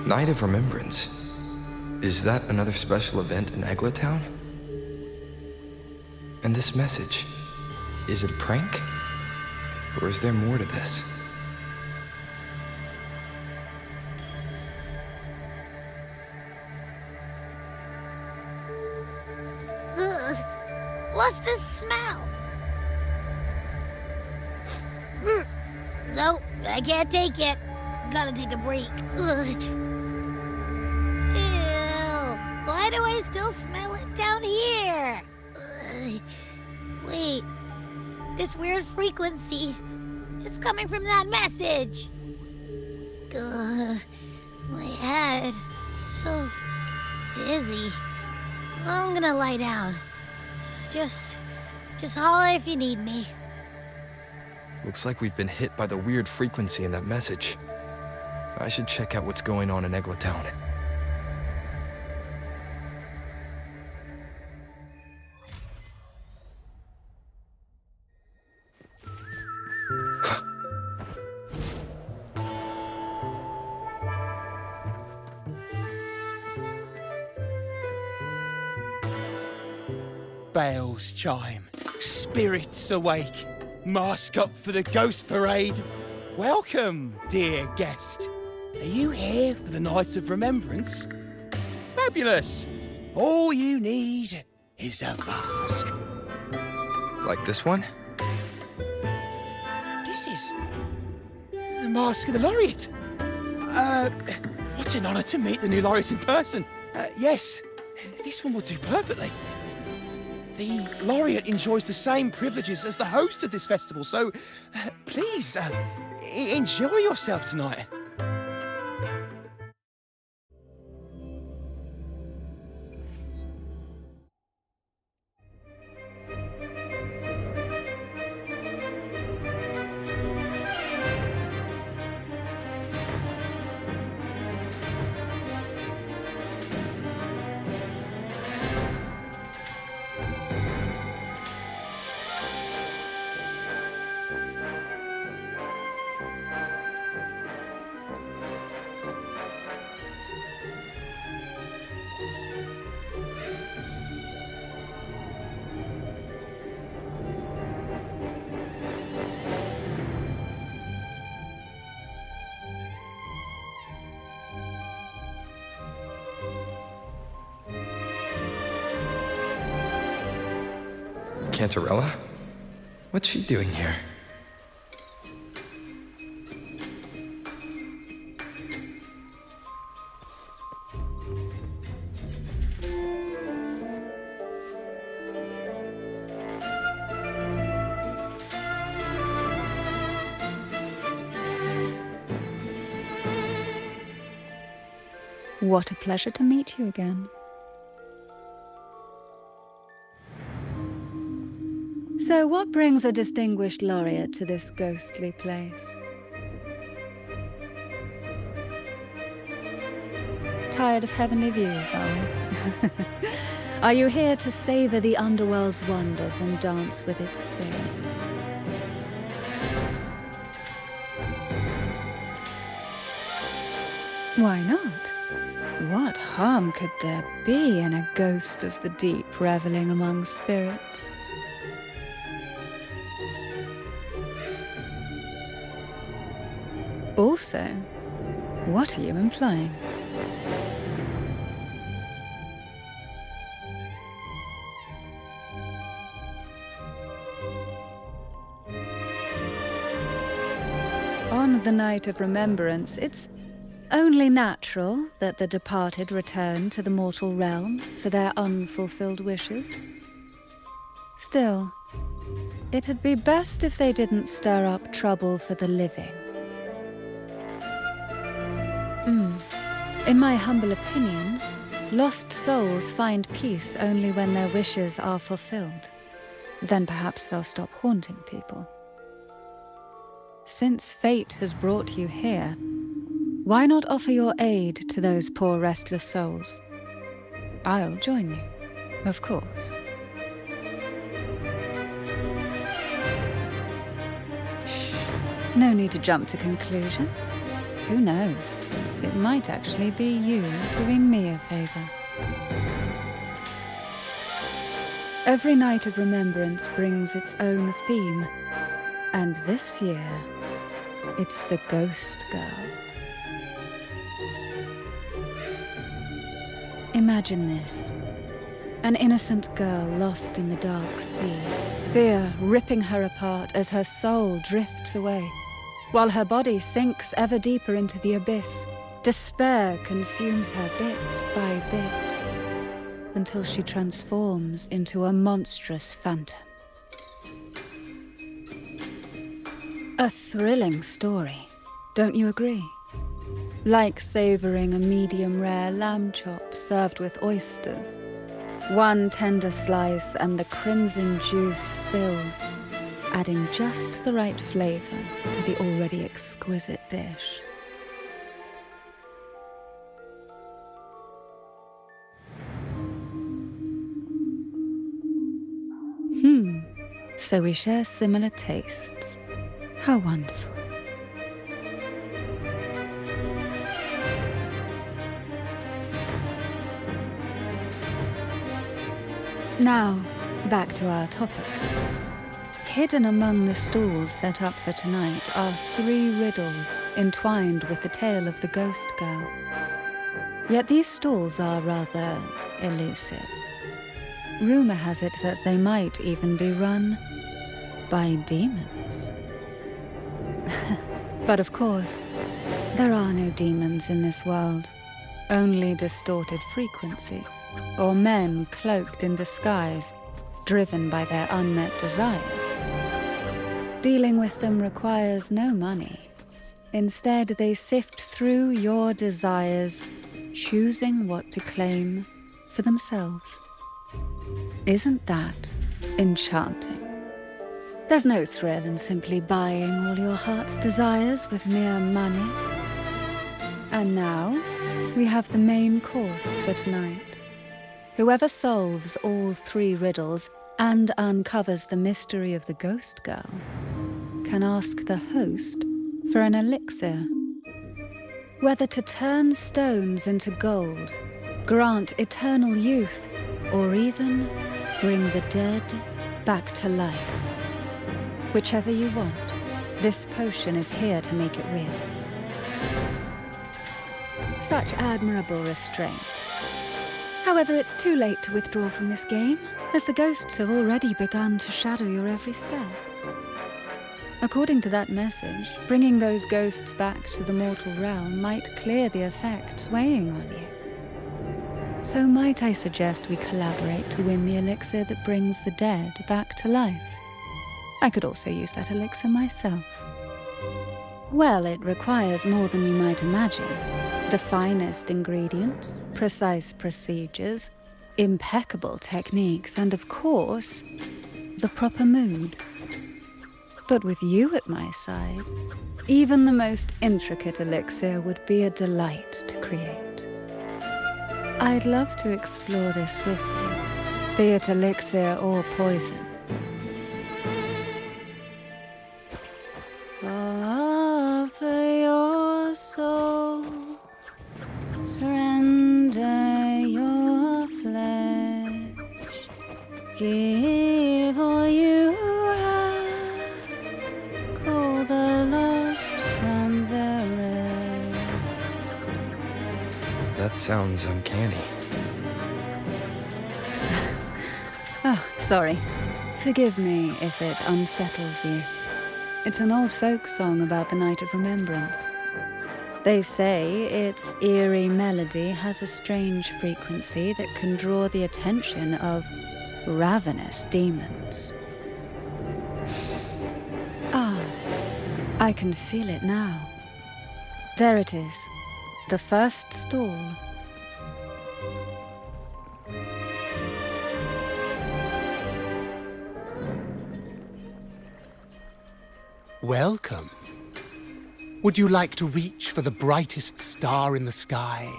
Night of Remembrance. Is that another special event in Eglatown? And this message, is it a prank? Or is there more to this? Ugh. What's this smell? Nope, I can't take it. Gotta take a break. Ugh. Ew. Why do I still smell it down here? Ugh. Wait. This weird frequency is coming from that message. Ugh. My head. So dizzy. I'm gonna lie down. Just holler if you need me. Looks like we've been hit by the weird frequency in that message. I should check out what's going on in Eglatown. Bells chime, spirits awake, mask up for the ghost parade. Welcome, dear guest. Are you here for the Night of Remembrance? Fabulous. All you need is a mask. Like this one? This is the mask of the laureate. What an honor to meet the new laureate in person. Yes, this one will do perfectly. The laureate enjoys the same privileges as the host of this festival, so please, enjoy yourself tonight. Cantarella? What's she doing here? What a pleasure to meet you again. So what brings a distinguished laureate to this ghostly place? Tired of heavenly views, are we? Are you here to savor the underworld's wonders and dance with its spirits? Why not? What harm could there be in a ghost of the deep reveling among spirits? Also, what are you implying? On the Night of Remembrance, it's only natural that the departed return to the mortal realm for their unfulfilled wishes. Still, it'd be best if they didn't stir up trouble for the living. In my humble opinion, lost souls find peace only when their wishes are fulfilled. Then perhaps they'll stop haunting people. Since fate has brought you here, why not offer your aid to those poor restless souls? I'll join you, of course. No need to jump to conclusions. Who knows? it might actually be you doing me a favor. Every night of remembrance brings its own theme, and this year, it's the Ghost Girl. Imagine this. An innocent girl lost in the dark sea, fear ripping her apart as her soul drifts away, while her body sinks ever deeper into the abyss. Despair consumes her bit by bit, until she transforms into a monstrous phantom. A thrilling story, don't you agree? Like savoring a medium-rare lamb chop served with oysters. One tender slice and the crimson juice spills, adding just the right flavor to the already exquisite dish. So we share similar tastes. How wonderful. Now, back to our topic. Hidden among the stalls set up for tonight are 3 riddles entwined with the tale of the Ghost Girl. Yet these stalls are rather elusive. Rumor has it that they might even be run by demons. But of course, there are no demons in this world. Only distorted frequencies, or men cloaked in disguise, driven by their unmet desires. Dealing with them requires no money. Instead, they sift through your desires, choosing what to claim for themselves. Isn't that enchanting? There's no thrill in simply buying all your heart's desires with mere money. And now, we have the main course for tonight. Whoever solves all 3 riddles and uncovers the mystery of the Ghost Girl can ask the host for an elixir. Whether to turn stones into gold, grant eternal youth, or even bring the dead back to life. Whichever you want, this potion is here to make it real. Such admirable restraint. However, it's too late to withdraw from this game, as the ghosts have already begun to shadow your every step. According to that message, bringing those ghosts back to the mortal realm might clear the effects weighing on you. So might I suggest we collaborate to win the elixir that brings the dead back to life? I could also use that elixir myself. Well, it requires more than you might imagine. The finest ingredients, precise procedures, impeccable techniques, and of course, the proper mood. But with you at my side, even the most intricate elixir would be a delight to create. I'd love to explore this with you, be it elixir or poison. Offer your soul, surrender your flesh, give all you have, call the lost from their rest. That sounds uncanny. Oh, sorry. Forgive me if it unsettles you. It's an old folk song about the Night of Remembrance. They say its eerie melody has a strange frequency that can draw the attention of ravenous demons. Ah, I can feel it now. There it is, the first stall. Welcome. Would you like to reach for the brightest star in the sky?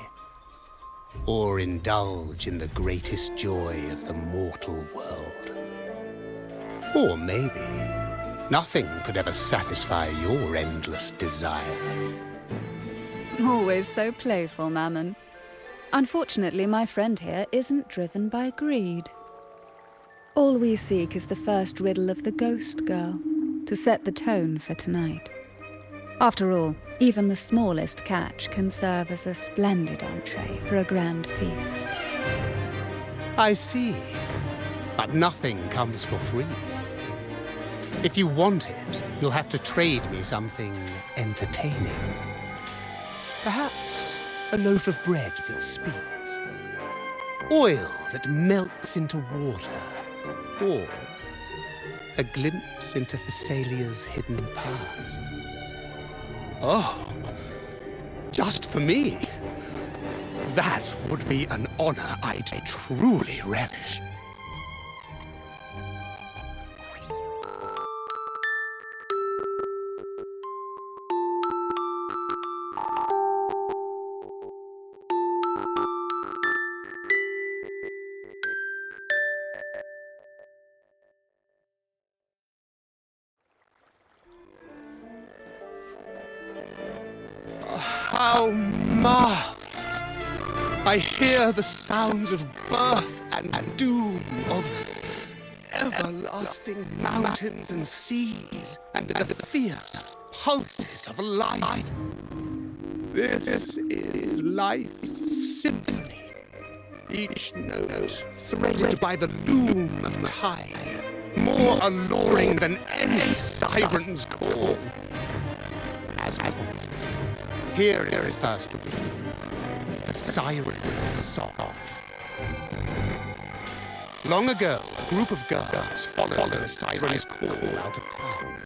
Or indulge in the greatest joy of the mortal world? Or maybe nothing could ever satisfy your endless desire. Always so playful, Mammon. Unfortunately, my friend here isn't driven by greed. All we seek is the first riddle of the ghost girl, to set the tone for tonight. After all, even the smallest catch can serve as a splendid entree for a grand feast. I see. But nothing comes for free. If you want it, you'll have to trade me something entertaining. Perhaps a loaf of bread that speaks. Oil that melts into water. Or a glimpse into Thessalia's hidden past. Oh, just for me? That would be an honor I'd truly relish. How marvelous! I hear the sounds of birth and doom, of everlasting mountains and seas, and the fierce pulses of life. This is life's symphony, each note threaded by the loom of time, more alluring than any siren's call. As promised, here is first the siren's song. Long ago, a group of girls followed the siren's call out of town.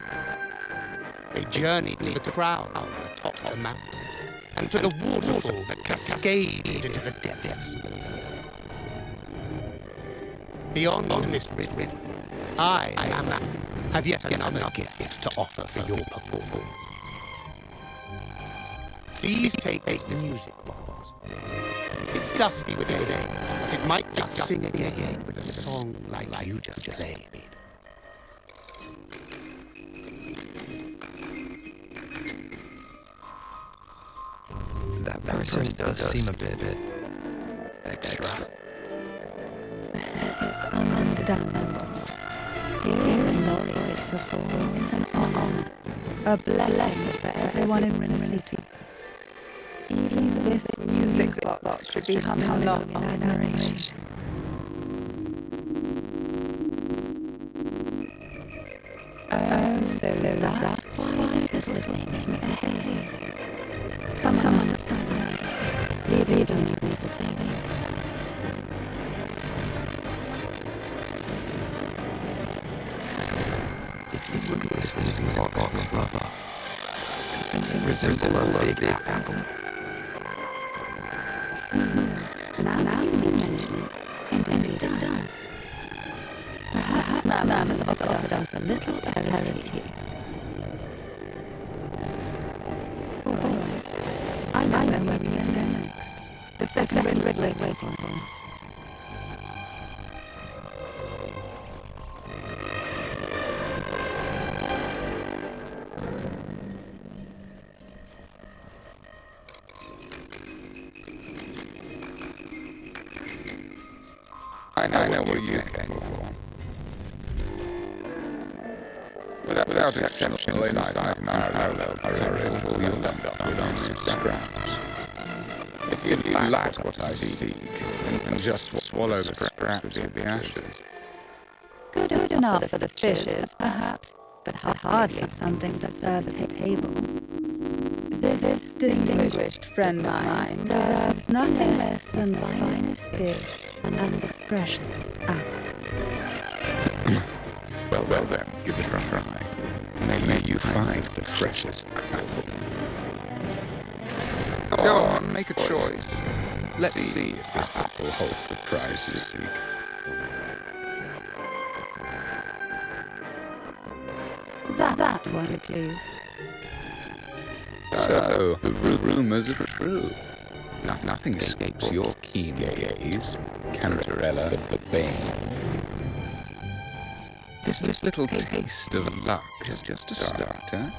They journeyed to the crown atop the mountain, and to the waterfall that cascaded into the depths. Beyond this river, I have yet another gift to offer for your performance. Please take this music box. It's dusty with age, but it might just sing again with a song like you just played. That person does seem a bit extra. It's understandable. Hearing Lloyd perform is an honor, a blessing for everyone in Rin City. Even this music box should be humming along in admiration. Oh, so that's why this little thing is behaving. Someone must have decided. Leave don't read the same. If you look at this music box above, does it resemble a big apple? Now you mention it. Indeed it does. Perhaps Ma'am has offered us a little aperitif here. Oh, wait. I know where we can go next. The second riddle is waiting for us. I know what you came for. Without exceptional insight and unparalleled courage, you'll end up with only scraps. If you lack what I seek, then just swallow the scraps of the ashes. Good enough for the fishes, perhaps, but hardly something to serve at a table. This distinguished friend of mine deserves nothing less than the finest dish and the freshest apple. Well then, give it a try. May you find the freshest apple. Go on, make a choice. Let's see if this apple holds the prize you seek. That one, please. So, the rumors are true. Nothing escapes your keen gaze, Cantarella the Bane. This little taste of luck is just a start, huh?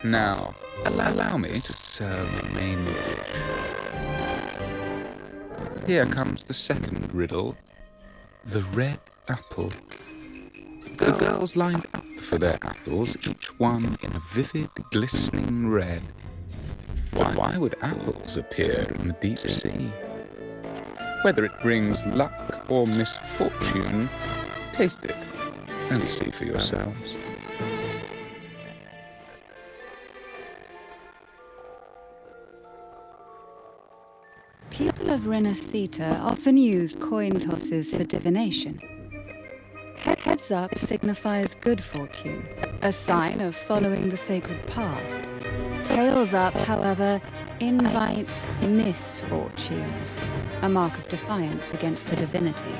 Now, allow me to serve the main dish. Here comes the second riddle. The red apple. The girls lined up for their apples, each one in a vivid, glistening red. Why would apples appear in the deep sea? Whether it brings luck or misfortune, taste it and see for yourselves. People of Renacita often use coin tosses for divination. Heads up signifies good fortune, a sign of following the sacred path. Tails up, however, invites misfortune, a mark of defiance against the divinity.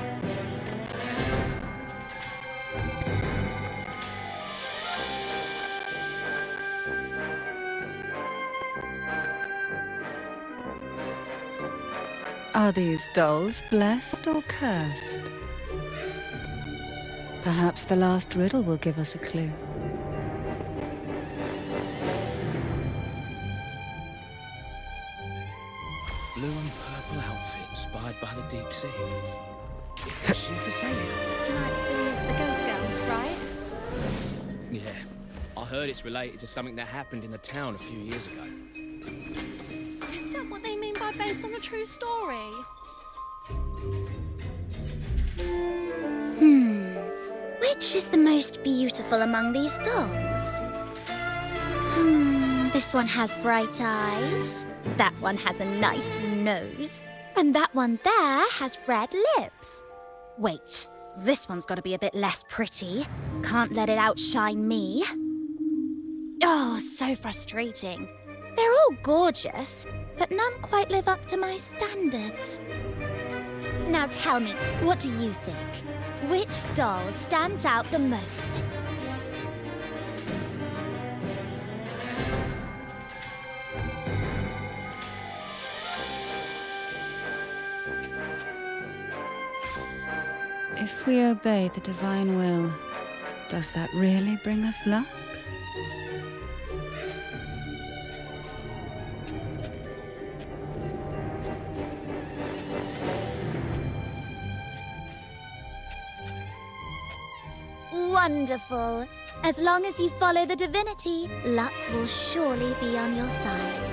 Are these dolls blessed or cursed? Perhaps the last riddle will give us a clue. Blue and purple outfit inspired by the deep sea. Is she for sailing? Tonight's theme is the ghost girl, right? Yeah. I heard it's related to something that happened in the town a few years ago. Is that what they mean by based on a true story? Which is the most beautiful among these dolls? This one has bright eyes. That one has a nice nose. And that one there has red lips. Wait, this one's got to be a bit less pretty. Can't let it outshine me. Oh, so frustrating. They're all gorgeous, but none quite live up to my standards. Now tell me, what do you think? Which doll stands out the most? If we obey the divine will, does that really bring us luck? Wonderful. As long as you follow the divinity, luck will surely be on your side.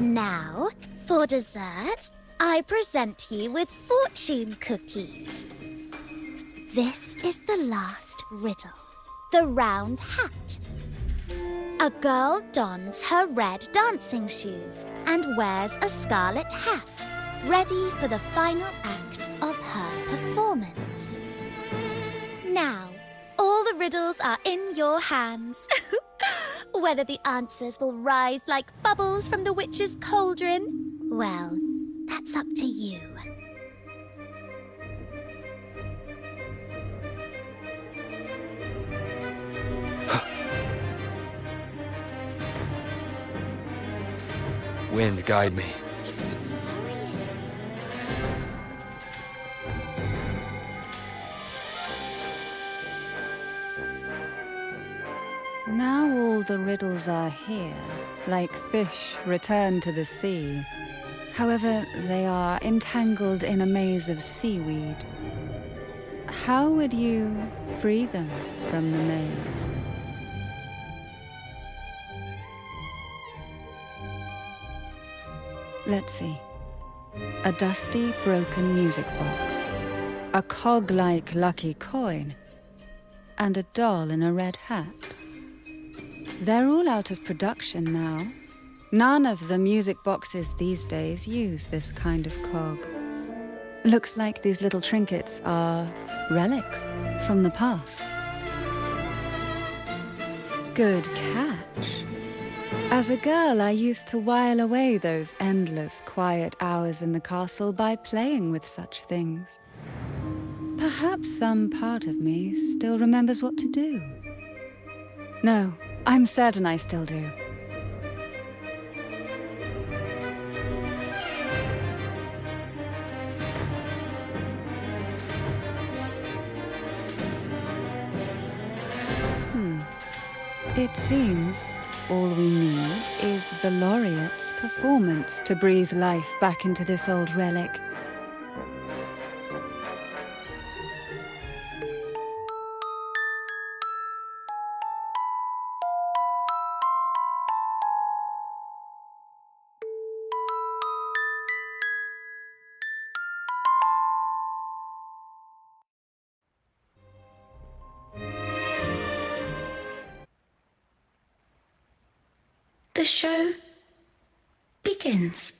Now, for dessert, I present you with fortune cookies. This is the last riddle. The round hat. A girl dons her red dancing shoes and wears a scarlet hat, ready for the final act of her performance. Now, all the riddles are in your hands. Whether the answers will rise like bubbles from the witch's cauldron, well, that's up to you. Wind, guide me. It's the Orient. Now all the riddles are here, like fish returned to the sea. However, they are entangled in a maze of seaweed. How would you free them from the maze? Let's see. A dusty, broken music box. A cog-like lucky coin. And a doll in a red hat. They're all out of production now. None of the music boxes these days use this kind of cog. Looks like these little trinkets are relics from the past. Good catch. As a girl, I used to while away those endless, quiet hours in the castle by playing with such things. Perhaps some part of me still remembers what to do. No, I'm certain I still do. It seems all we need is the laureate's performance to breathe life back into this old relic. The show begins.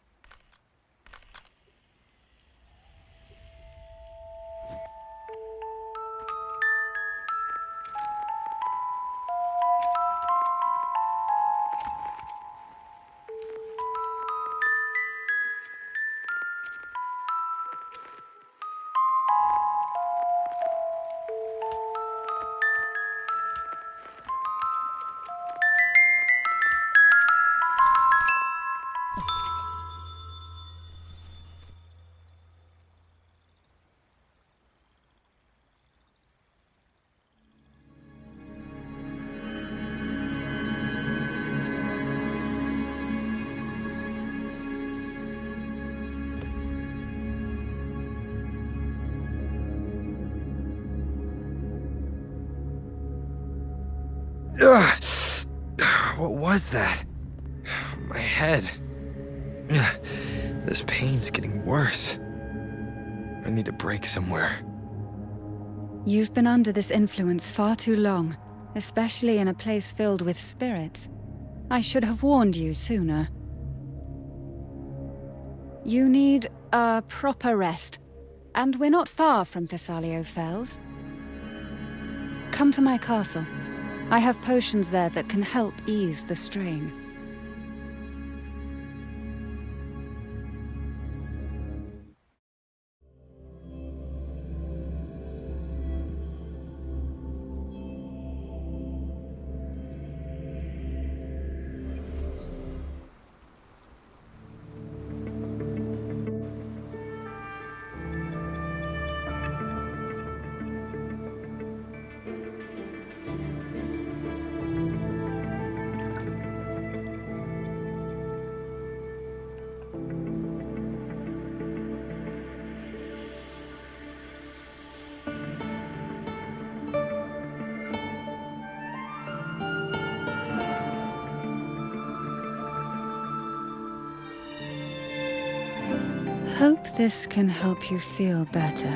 Ugh. What was that? My head. Ugh. This pain's getting worse. I need a break somewhere. You've been under this influence far too long, especially in a place filled with spirits. I should have warned you sooner. You need a proper rest, and we're not far from Thessalio Fells. Come to my castle. I have potions there that can help ease the strain. Hope this can help you feel better.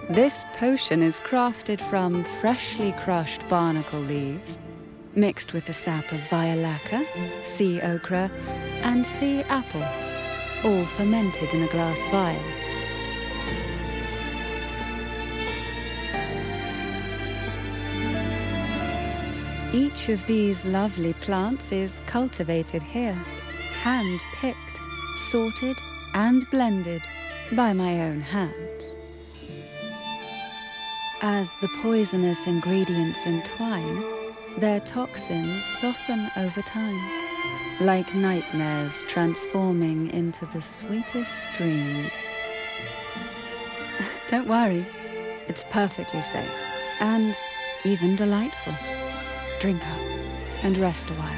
This potion is crafted from freshly crushed barnacle leaves, mixed with the sap of violaca, sea ochre, and sea apple, all fermented in a glass vial. Each of these lovely plants is cultivated here, hand-picked, sorted, and blended by my own hands. As the poisonous ingredients entwine, their toxins soften over time, like nightmares transforming into the sweetest dreams. Don't worry, it's perfectly safe, and even delightful. Drink up and rest a while.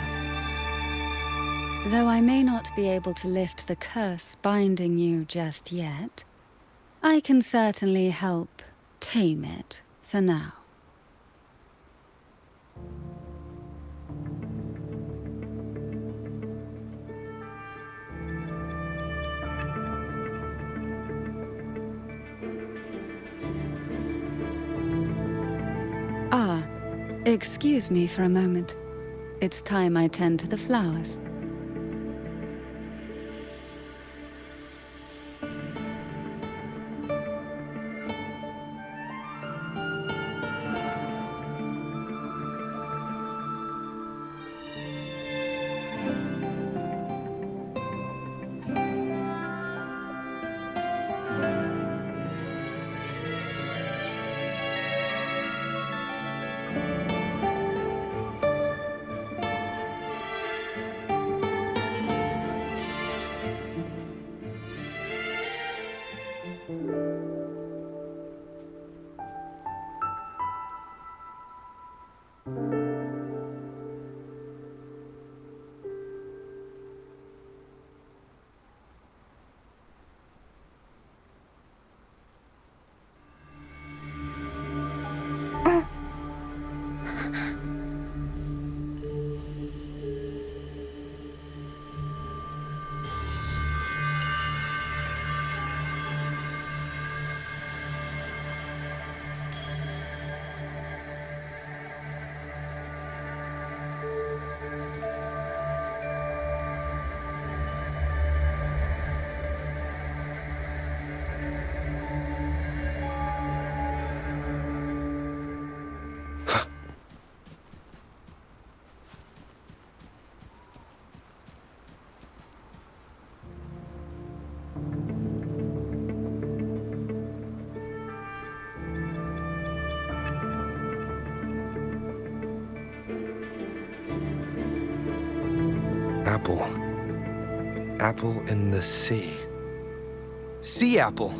Though I may not be able to lift the curse binding you just yet, I can certainly help tame it for now. Ah, excuse me for a moment. It's time I tend to the flowers. apple. Apple in the sea. Sea apple!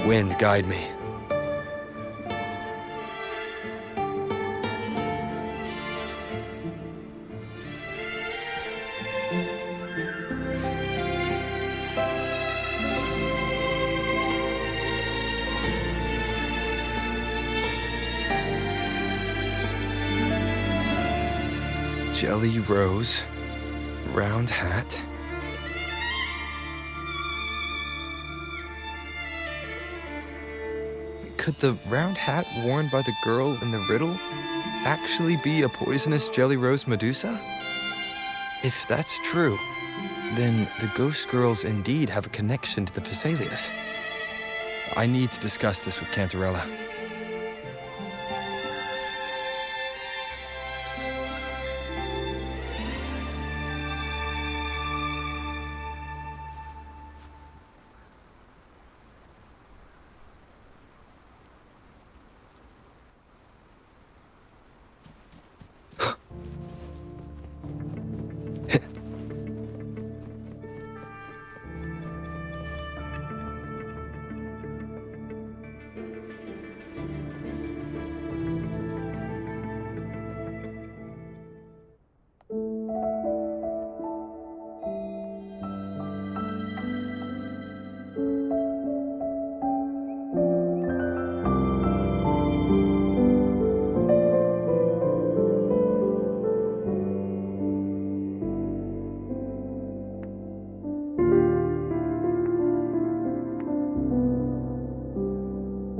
Wind, guide me. Jelly rose, round hat. Could the round hat worn by the girl in the riddle actually be a poisonous jelly rose Medusa? If that's true, then the ghost girls indeed have a connection to the Phasalias. I need to discuss this with Cantarella.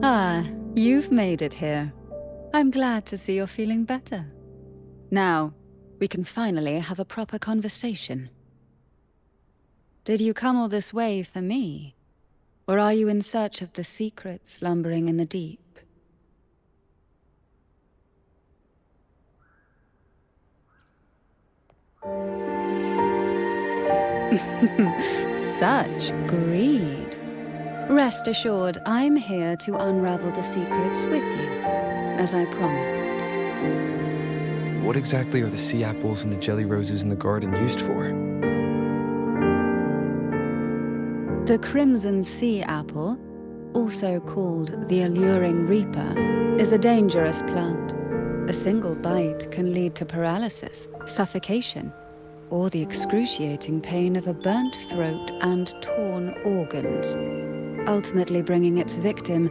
Ah, you've made it here. I'm glad to see you're feeling better. Now, we can finally have a proper conversation. Did you come all this way for me? Or are you in search of the secret slumbering in the deep? Such greed. Rest assured, I'm here to unravel the secrets with you, as I promised. What exactly are the sea apples and the jelly roses in the garden used for? The crimson sea apple, also called the alluring reaper, is a dangerous plant. A single bite can lead to paralysis, suffocation, or the excruciating pain of a burnt throat and torn organs, ultimately bringing its victim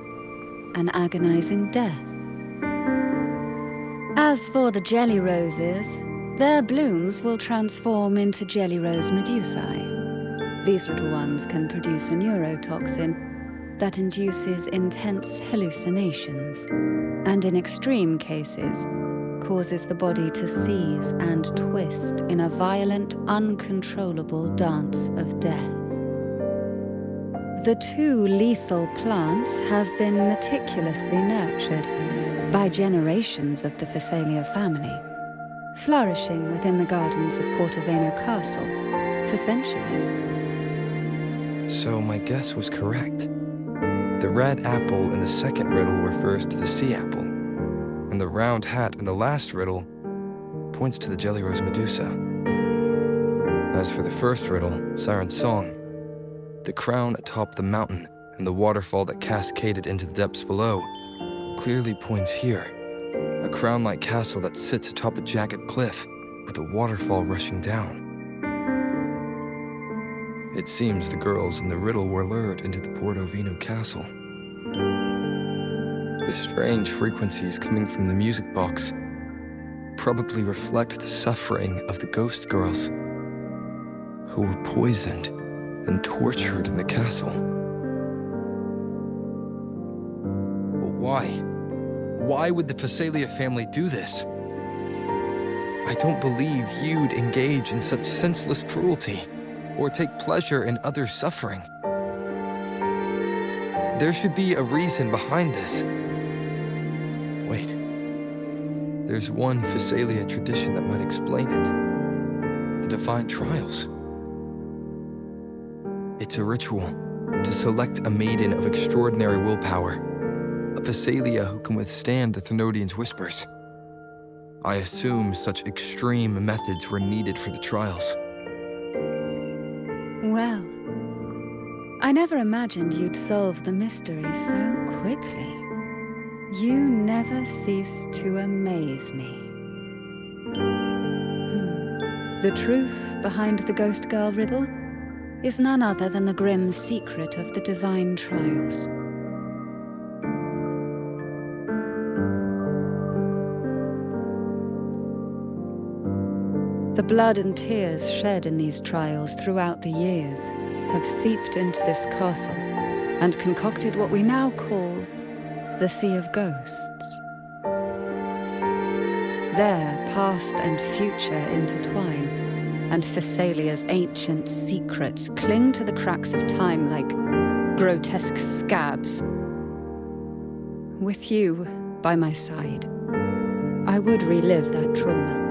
an agonizing death. As for the jelly roses, their blooms will transform into jelly rose medusae. These little ones can produce a neurotoxin that induces intense hallucinations, and in extreme cases, causes the body to seize and twist in a violent, uncontrollable dance of death. The two lethal plants have been meticulously nurtured by generations of the Phasalia family, flourishing within the gardens of Portoveno Castle for centuries. So my guess was correct. The red apple in the second riddle refers to the sea apple, and the round hat in the last riddle points to the jelly rose Medusa. As for the first riddle, Siren's Song, the crown atop the mountain and the waterfall that cascaded into the depths below clearly points here. A crown-like castle that sits atop a jagged cliff with a waterfall rushing down. It seems the girls in the riddle were lured into the Portovino castle. The strange frequencies coming from the music box probably reflect the suffering of the ghost girls who were poisoned and tortured in the castle. But why? Why would the Phasalia family do this? I don't believe you'd engage in such senseless cruelty or take pleasure in others' suffering. There should be a reason behind this. Wait. There's one Physalia tradition that might explain it. The Divine Trials. It's a ritual to select a maiden of extraordinary willpower, a Physalia who can withstand the Thenodians' whispers. I assume such extreme methods were needed for the trials. Well, I never imagined you'd solve the mystery so quickly. You never cease to amaze me. The truth behind the Ghost Girl riddle is none other than the grim secret of the Divine Trials. The blood and tears shed in these trials throughout the years have seeped into this castle and concocted what we now call the Sea of Ghosts. There, past and future intertwine, and Physalia's ancient secrets cling to the cracks of time like grotesque scabs. With you by my side, I would relive that trauma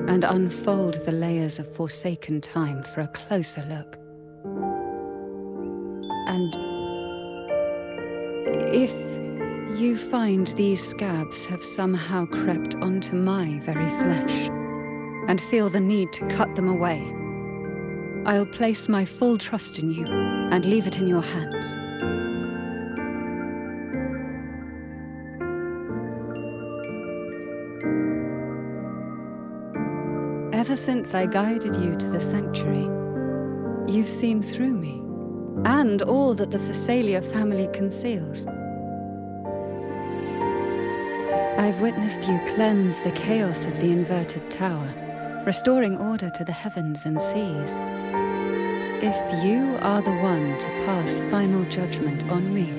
and unfold the layers of forsaken time for a closer look. And if you find these scabs have somehow crept onto my very flesh and feel the need to cut them away, I'll place my full trust in you and leave it in your hands. Ever since I guided you to the sanctuary, you've seen through me, and all that the Physalia family conceals. I've witnessed you cleanse the chaos of the inverted tower, restoring order to the heavens and seas. If you are the one to pass final judgment on me,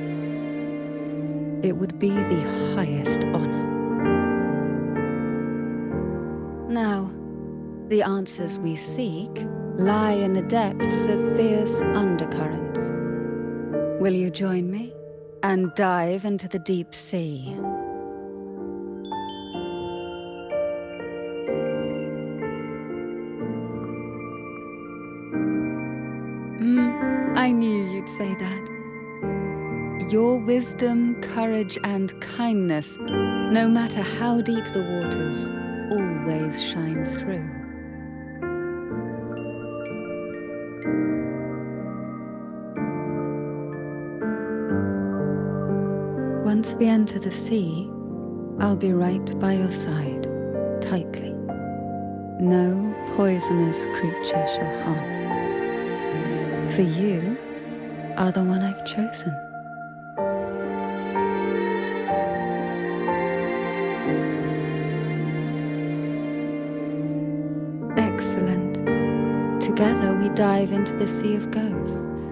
it would be the highest honor. Now, the answers we seek lie in the depths of fierce undercurrents. Will you join me and dive into the deep sea? I knew you'd say that. Your wisdom, courage, and kindness, no matter how deep the waters, always shine through. Once we enter the sea, I'll be right by your side, tightly. No poisonous creature shall harm. For you are the one I've chosen. Excellent. Together we dive into the Sea of Ghosts.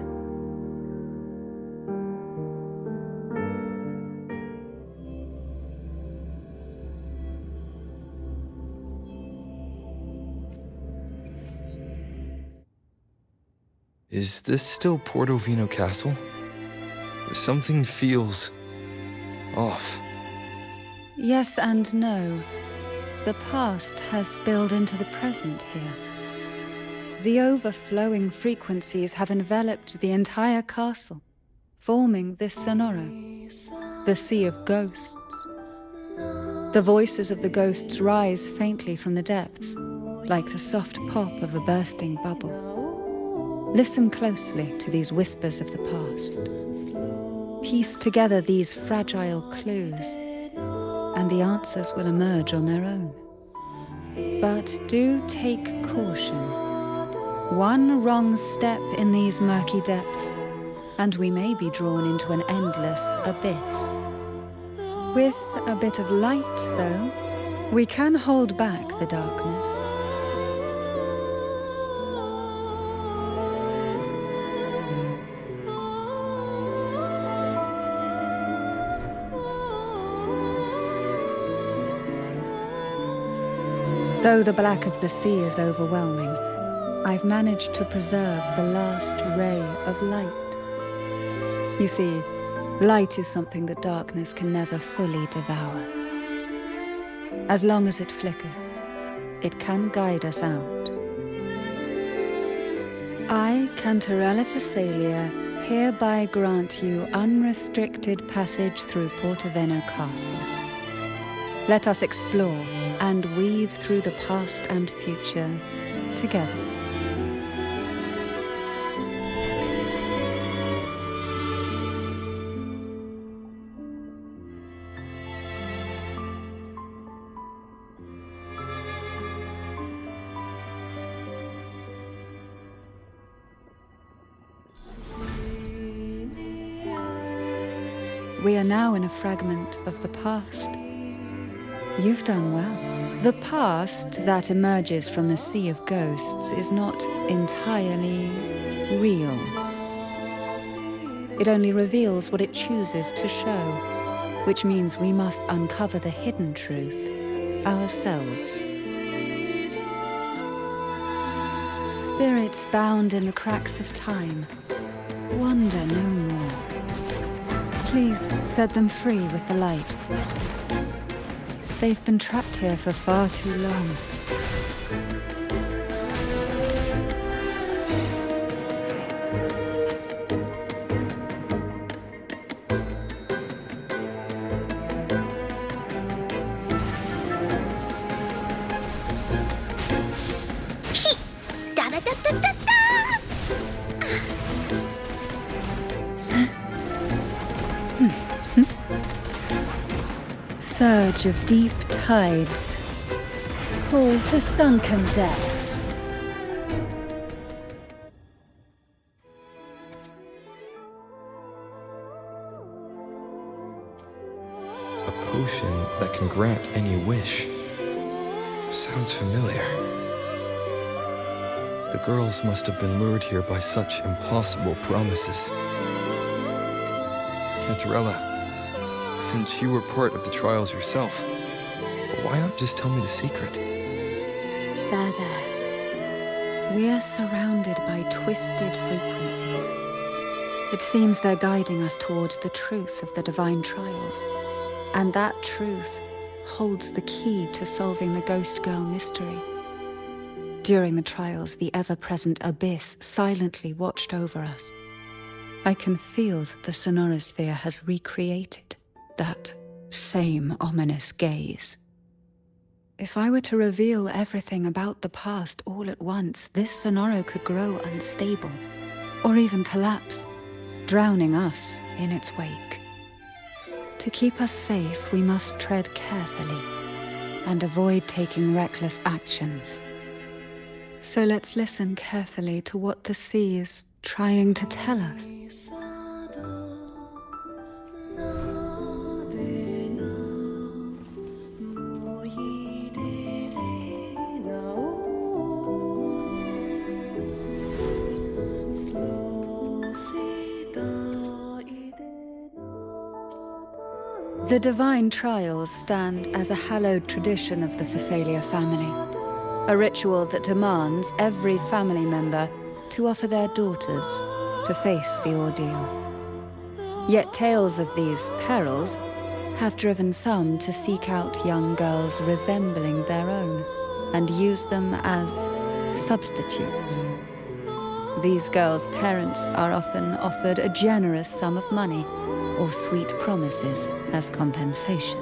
Is this still Portovino Castle? Something feels off. Yes and no. The past has spilled into the present here. The overflowing frequencies have enveloped the entire castle, forming this sonoro, the Sea of Ghosts. The voices of the ghosts rise faintly from the depths, like the soft pop of a bursting bubble. Listen closely to these whispers of the past. Piece together these fragile clues, and the answers will emerge on their own. But do take caution. One wrong step in these murky depths, and we may be drawn into an endless abyss. With a bit of light, though, we can hold back the darkness. Though the black of the sea is overwhelming, I've managed to preserve the last ray of light. You see, Light is something that darkness can never fully devour. As long as it flickers, it can guide us out. I, Cantarella Thessalia, hereby grant you unrestricted passage through Portoveno Castle. Let us explore and weave through the past and future together. We are now in a fragment of the past. You've done well. The past that emerges from the sea of ghosts is not entirely real. It only reveals what it chooses to show, which means we must uncover the hidden truth ourselves. Spirits bound in the cracks of time, wander no more. Please set them free with the light. They've been trapped here for far too long. Da da da da da da! Surge of deep tides, call to sunken depths. A potion that can grant any wish. Sounds familiar. The girls must have been lured here by such impossible promises. Cantarella, since you were part of the trials yourself, why not just tell me the secret? There. We are surrounded by twisted frequencies. It seems they're guiding us towards the truth of the divine trials. And that truth holds the key to solving the Ghost Girl mystery. During the trials, the ever-present abyss silently watched over us. I can feel that the sonorosphere has recreated that same ominous gaze. If I were to reveal everything about the past all at once, this sonoro could grow unstable, or even collapse, drowning us in its wake. To keep us safe, we must tread carefully and avoid taking reckless actions. So let's listen carefully to what the sea is trying to tell us. The divine trials stand as a hallowed tradition of the Thessalia family, a ritual that demands every family member to offer their daughters to face the ordeal. Yet tales of these perils have driven some to seek out young girls resembling their own and use them as substitutes. These girls' parents are often offered a generous sum of money or sweet promises as compensation.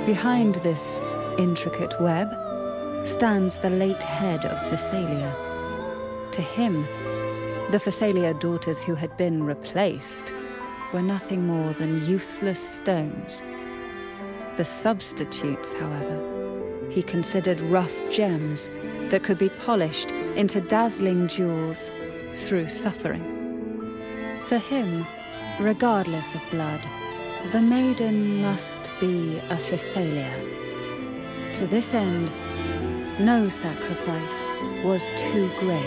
Behind this intricate web stands the late head of Thessalia. To him, the Thessalia daughters who had been replaced were nothing more than useless stones. The substitutes, however, he considered rough gems that could be polished into dazzling jewels through suffering. For him, regardless of blood, the maiden must be a Thessalia. To this end, no sacrifice was too great.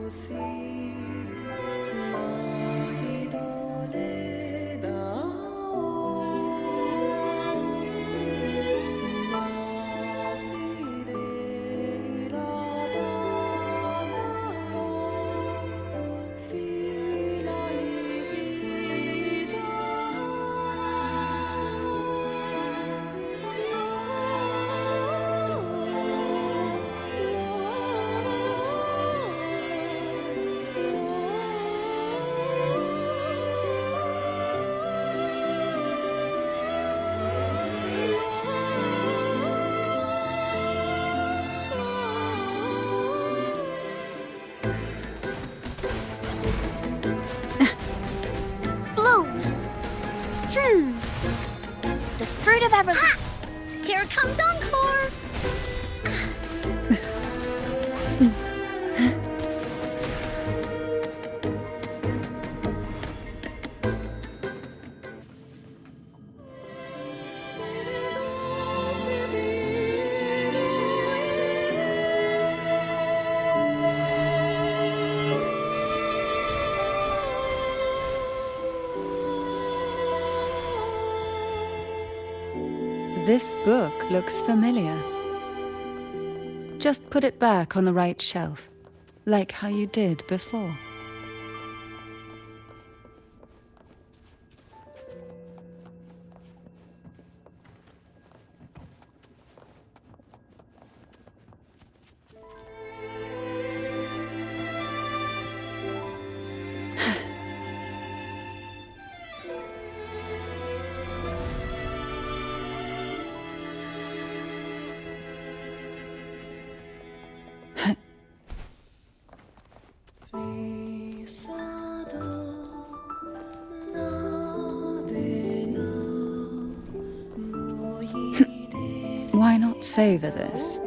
See stone. The fruit of ever. Here comes Encore. This book looks familiar. Just put it back on the right shelf, like how you did before. Why not savor this,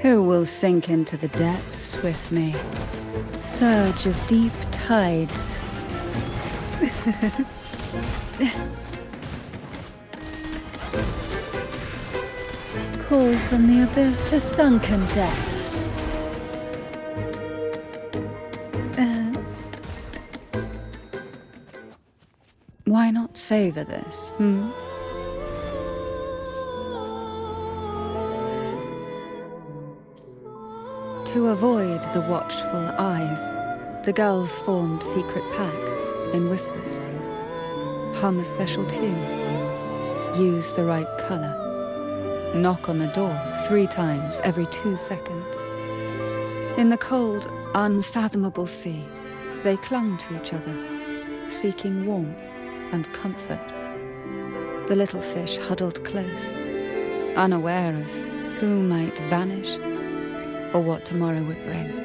Who will sink into the depths with me? Surge of deep tides. Call from the abyss to sunken depths. Why not savor this, To avoid the watchful eyes, the girls formed secret pacts in whispers. Hum a special tune. Use the right color. Knock on the door 3 times every 2 seconds. In the cold, unfathomable sea, they clung to each other, seeking warmth and comfort. The little fish huddled close, unaware of who might vanish or what tomorrow would bring.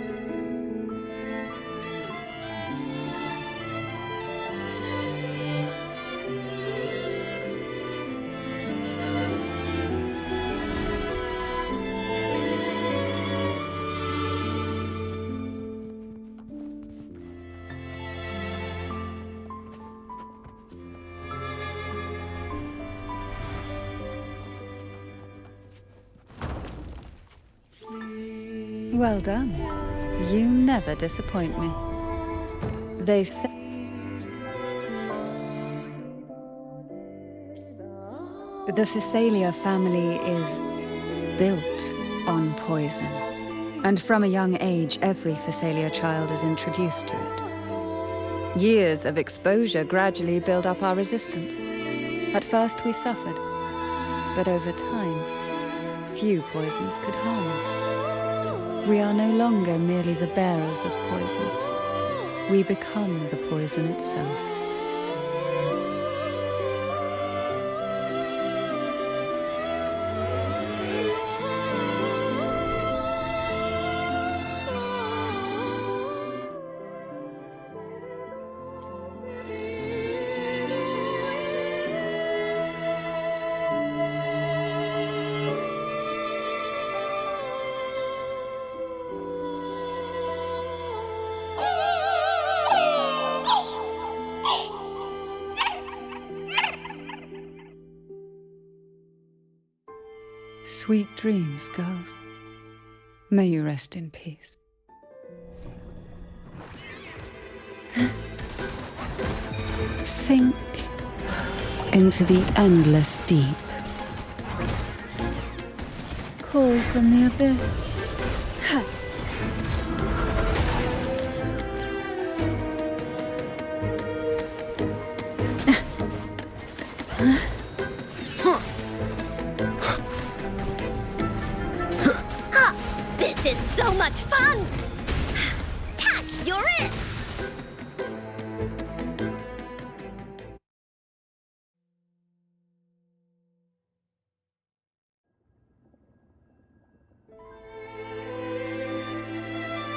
Well done. You never disappoint me. They say the Phasalia family is built on poison. And from a young age, every Phasalia child is introduced to it. Years of exposure gradually build up our resistance. At first we suffered, but over time, few poisons could harm us. We are no longer merely the bearers of poison. We become the poison itself. Sweet dreams, girls. May you rest in peace. Sink into the endless deep. Call from the abyss. This is so much fun! Tack, you're it!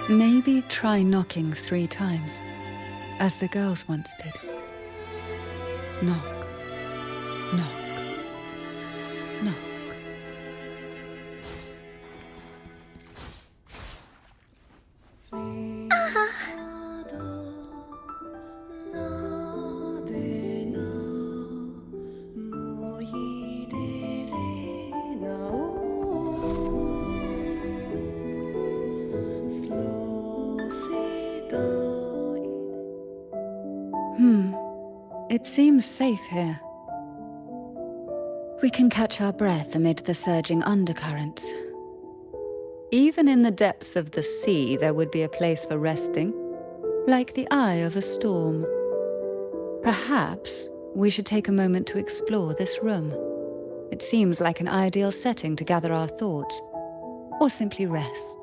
Maybe try knocking 3 times, as the girls once did. Knock, knock, knock. It seems safe here. We can catch our breath amid the surging undercurrents. Even in the depths of the sea, there would be a place for resting, like the eye of a storm. Perhaps we should take a moment to explore this room. It seems like an ideal setting to gather our thoughts, or simply rest.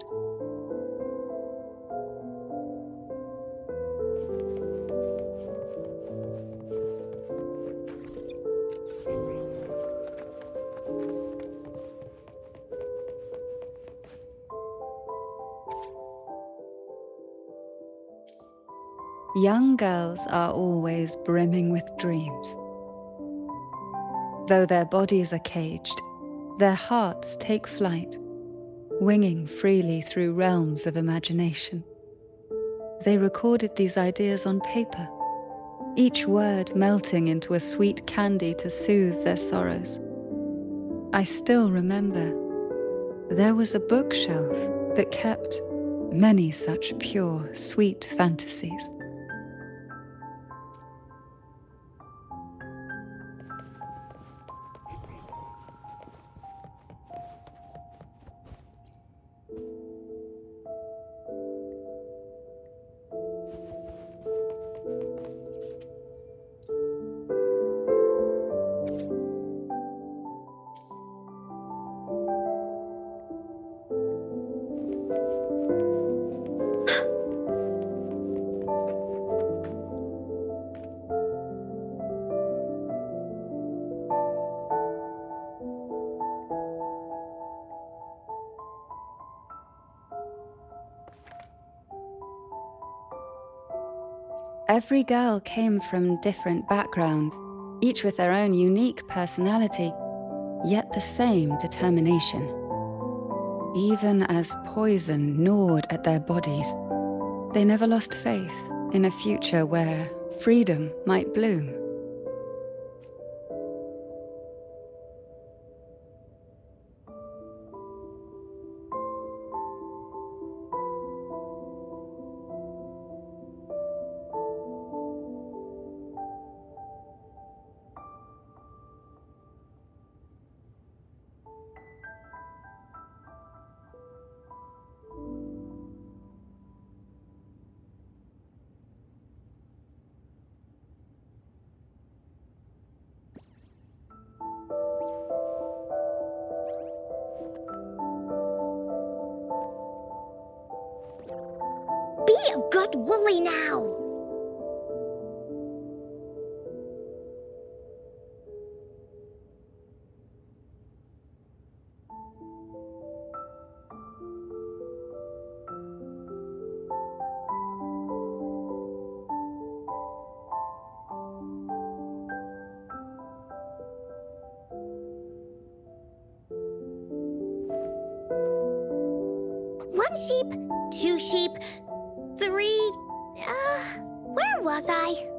Young girls are always brimming with dreams. Though their bodies are caged, their hearts take flight, winging freely through realms of imagination. They recorded these ideas on paper, each word melting into a sweet candy to soothe their sorrows. I still remember there was a bookshelf that kept many such pure, sweet fantasies. Every girl came from different backgrounds, each with their own unique personality, yet the same determination. Even as poison gnawed at their bodies, they never lost faith in a future where freedom might bloom. Be a good woolly now! One sheep, 2 sheep, 3... where was I?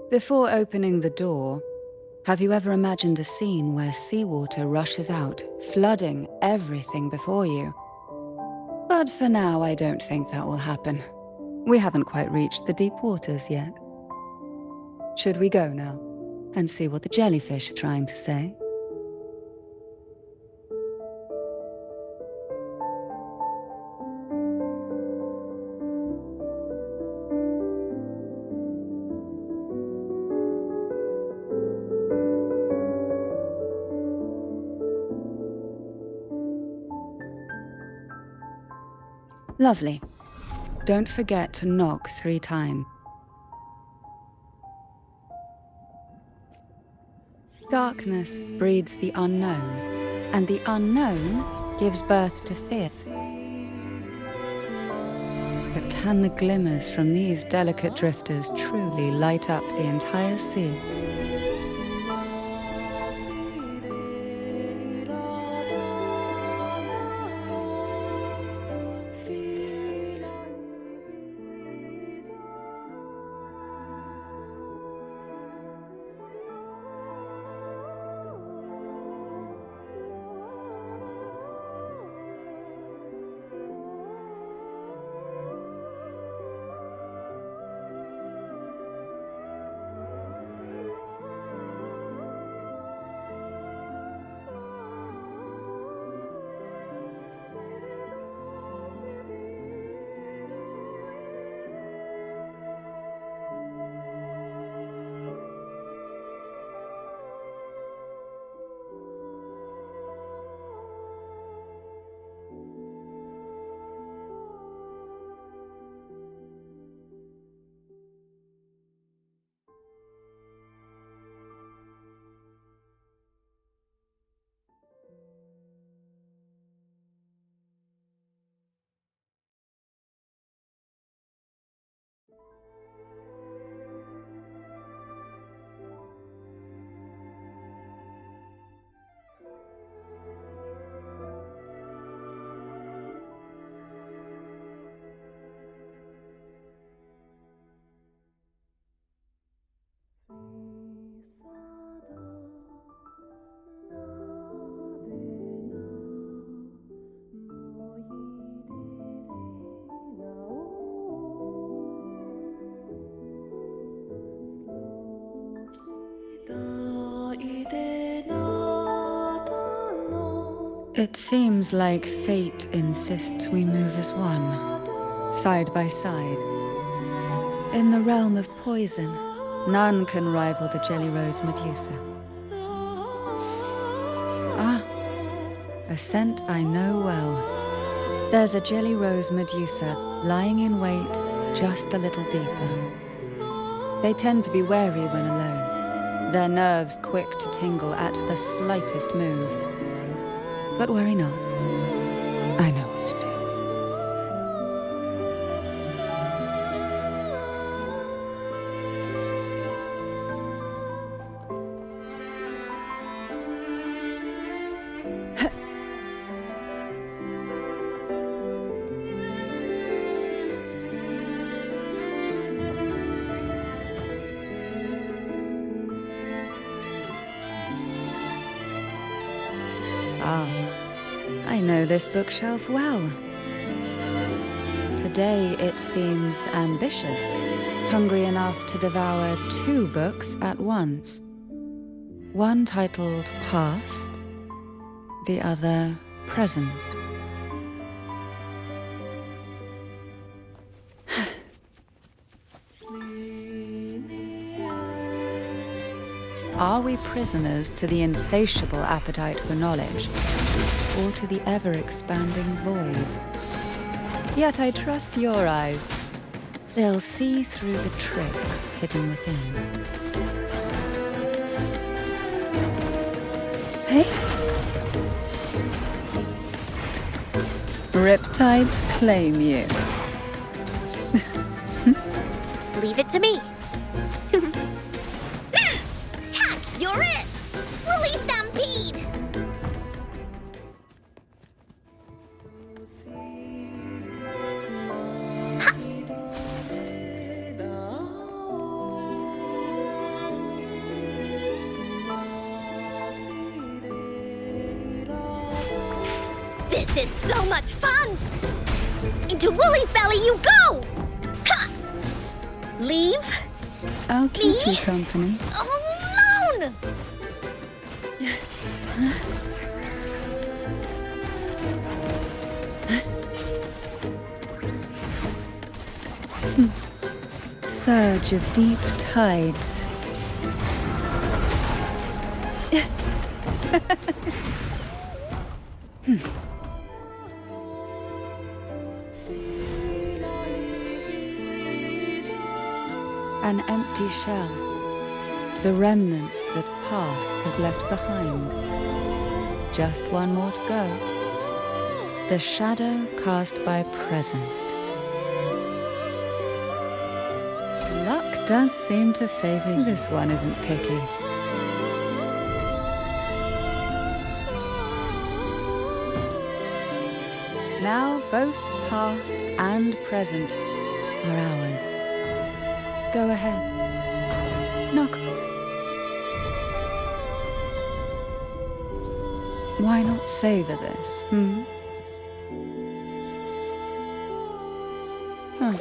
Before opening the door, have you ever imagined a scene where seawater rushes out, flooding everything before you? But for now, I don't think that will happen. We haven't quite reached the deep waters yet. Should we go now and see what the jellyfish are trying to say? Lovely. Don't forget to knock 3 times. Darkness breeds the unknown, and the unknown gives birth to fear. But can the glimmers from these delicate drifters truly light up the entire sea? It seems like fate insists we move as one, side by side. In the realm of poison, none can rival the Jelly Rose Medusa. Ah, a scent I know well. There's a Jelly Rose Medusa lying in wait just a little deeper. They tend to be wary when alone, their nerves quick to tingle at the slightest move. But worry not. I know what to do. I know this bookshelf well. Today it seems ambitious, hungry enough to devour 2 books at once. One titled Past, the other Present. Are we prisoners to the insatiable appetite for knowledge, or to the ever-expanding void? Yet I trust your eyes. They'll see through the tricks hidden within. Hey? Riptides claim you. Leave it to me. Tack, you're it! Fully stampede! This is so much fun! Into Woolly's belly you go! Ha! Leave I'll keep Me? you company. alone! Surge of deep tides. An empty shell. The remnants that past has left behind. Just one more to go. The shadow cast by present. Luck does seem to favor you. This one isn't picky. Now both past and present are ours. Go ahead. Knock. Why not savor this, Huh.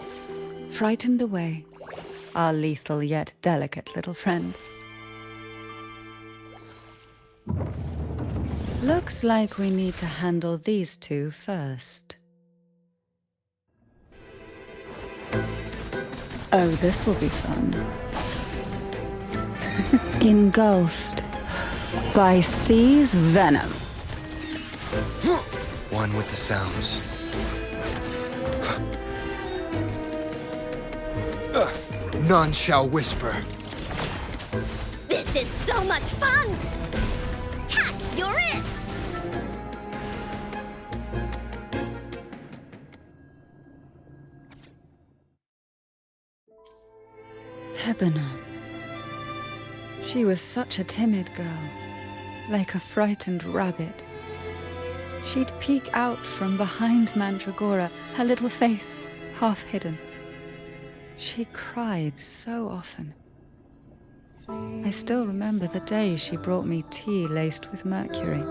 Frightened away. Our lethal yet delicate little friend. Looks like we need to handle these two first. Oh, this will be fun. Engulfed by sea's venom. One with the sounds. None shall whisper. This is so much fun! Tack, you're it! Lebanon. She was such a timid girl, like a frightened rabbit. She'd peek out from behind Mandragora, her little face half hidden. She cried so often. I still remember the day she brought me tea laced with mercury.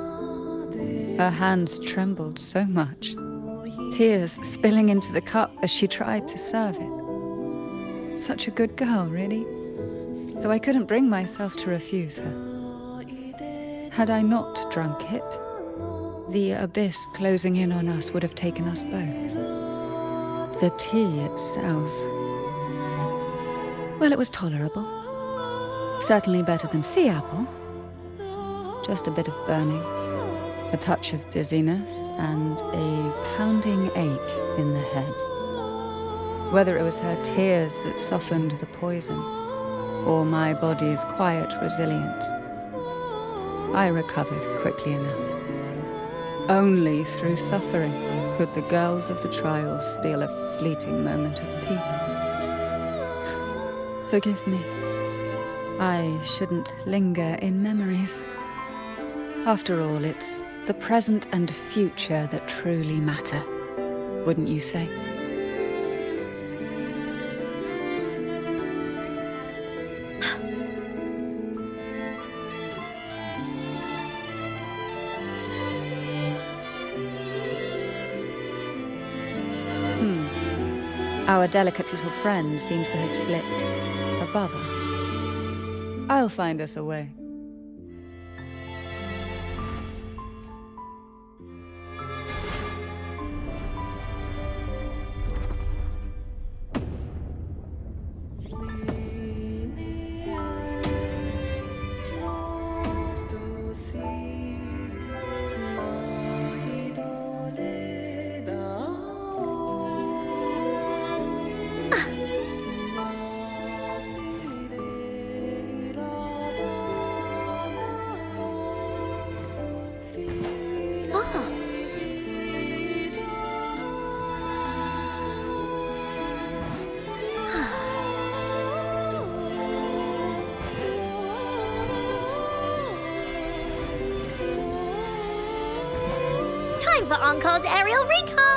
Her hands trembled so much, tears spilling into the cup as she tried to serve it. Such a good girl, really. So I couldn't bring myself to refuse her. Had I not drunk it, the abyss closing in on us would have taken us both. The tea itself, well, it was tolerable. Certainly better than sea apple. Just a bit of burning, a touch of dizziness, and a pounding ache in the head. Whether it was her tears that softened the poison, or my body's quiet resilience, I recovered quickly enough. Only through suffering could the girls of the trials steal a fleeting moment of peace. Forgive me. I shouldn't linger in memories. After all, it's the present and future that truly matter, wouldn't you say? Our delicate little friend seems to have slipped above us. I'll find us a way. Time for Encore's aerial recon!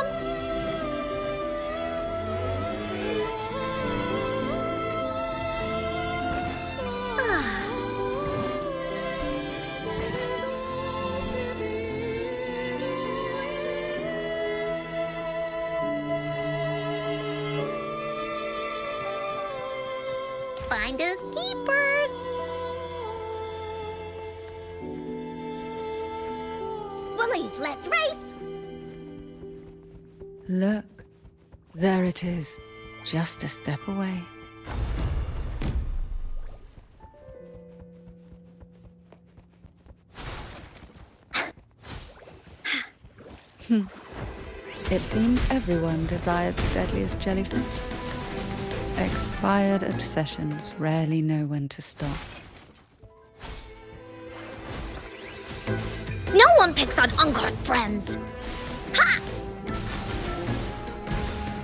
finders keepers. Woolies, let's race. Look, there it is, just a step away. It seems everyone desires the deadliest jellyfish. Expired obsessions rarely know when to stop. No one picks on Ungar's friends. Ha!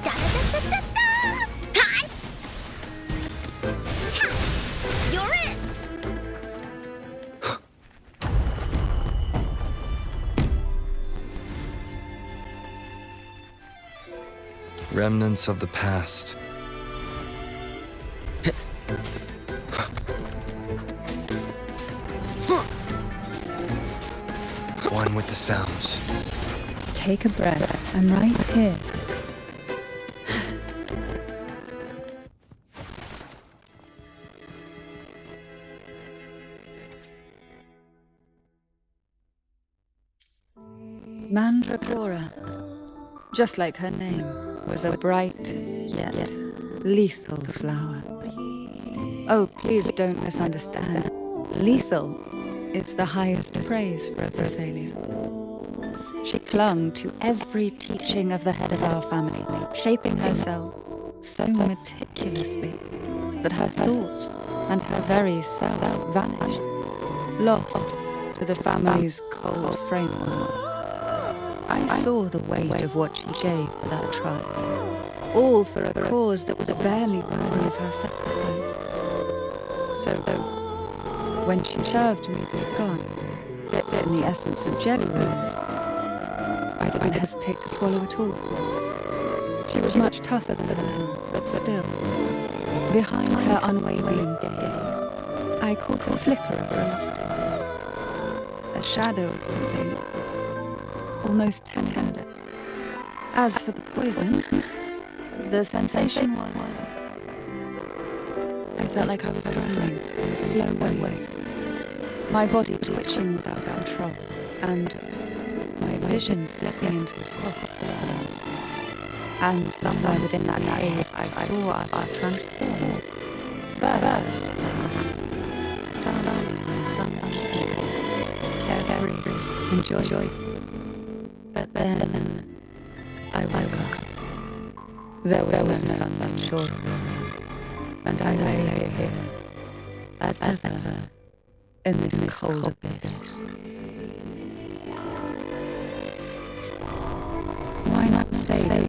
Da-da-da-da-da-da! Hi! Ta! You're it! Remnants of the past. One with the sounds. Take a breath. I'm right here. Mandragora, just like her name, was a bright yet lethal flower. Oh, please don't misunderstand. Lethal is the highest praise for a Thessalia. She clung to every teaching of the head of our family, shaping herself so meticulously that her thoughts and her very self vanished, lost to the family's cold framework. I saw the weight of what she gave for that tribe, all for a cause that was barely worthy of her sacrifice. So, when she served me the scone, dipped in the essence of jelly rolls, I didn't hesitate to swallow it all. She was much tougher than her, but still, behind her unwavering gaze, I caught a flicker of reluctance, a shadow of something almost tender. As for the poison, the sensation was... I felt like I was drowning in slow waves, my body twitching without control, and my vision slipping into a soft blur. And somewhere within that haze, I saw us transform, burst, perhaps, dancing in sunshine, carefree and joyful. But then I woke up. There was no sun short, and I lay here as ever in this cold abyss. Why not say that?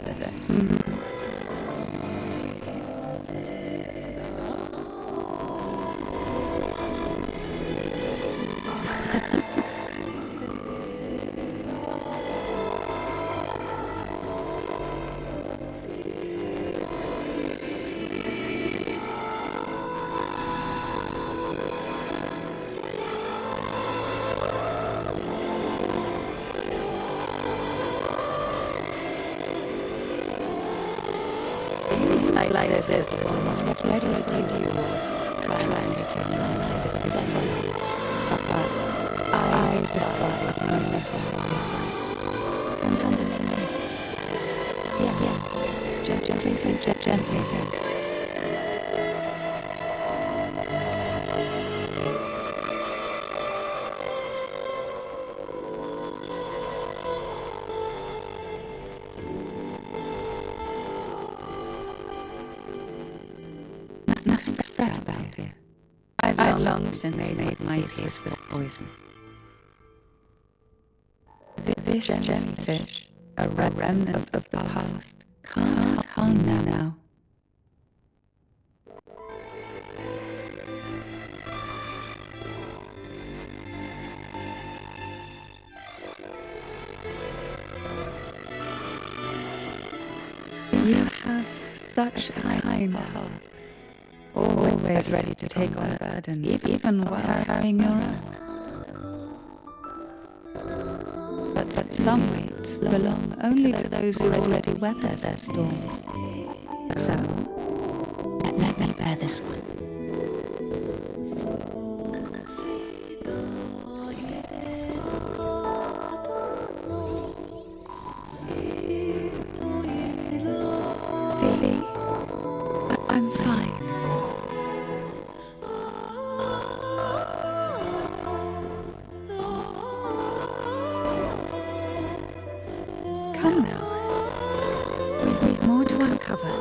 Like this one was ready to do try and make your mind to do. But I despise unnecessary. And hand it to me. Yeah. Gently. Nothing to fret about here. I've long since made my peace with poison. This jellyfish, a remnant of the past, can't harm now. You have such a kind heart. Always ready to take on burdens, even while carrying your own. But some weights belong only to those who already weather their storms. So, let me bear this one. Come now. We've more to uncover.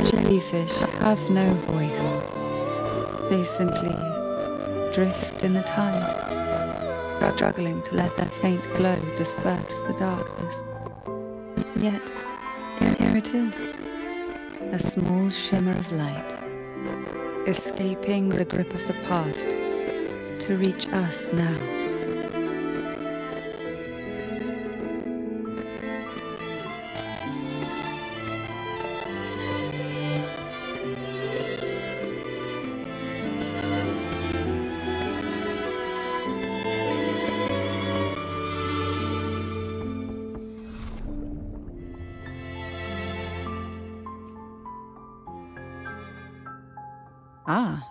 Jellyfish have no voice. They simply drift in the tide, struggling to let their faint glow disperse the darkness. Yet, here it is, a small shimmer of light, escaping the grip of the past to reach us now.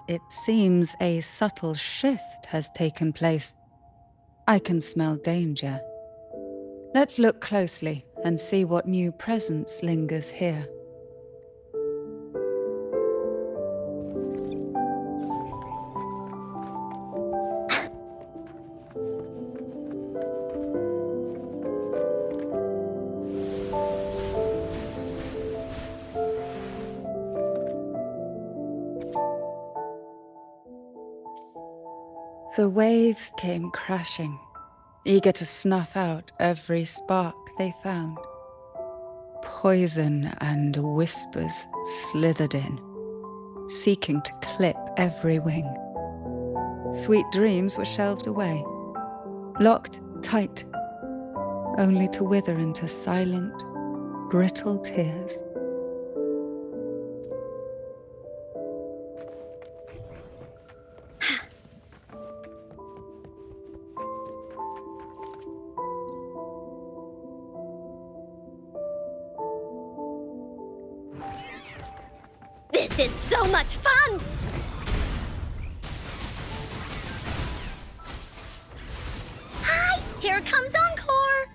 It seems a subtle shift has taken place. I can smell danger. Let's look closely and see what new presence lingers here. The waves came crashing, eager to snuff out every spark they found. Poison and whispers slithered in, seeking to clip every wing. Sweet dreams were shelved away, locked tight, only to wither into silent, brittle tears. This is so much fun! Hi! Here comes Encore!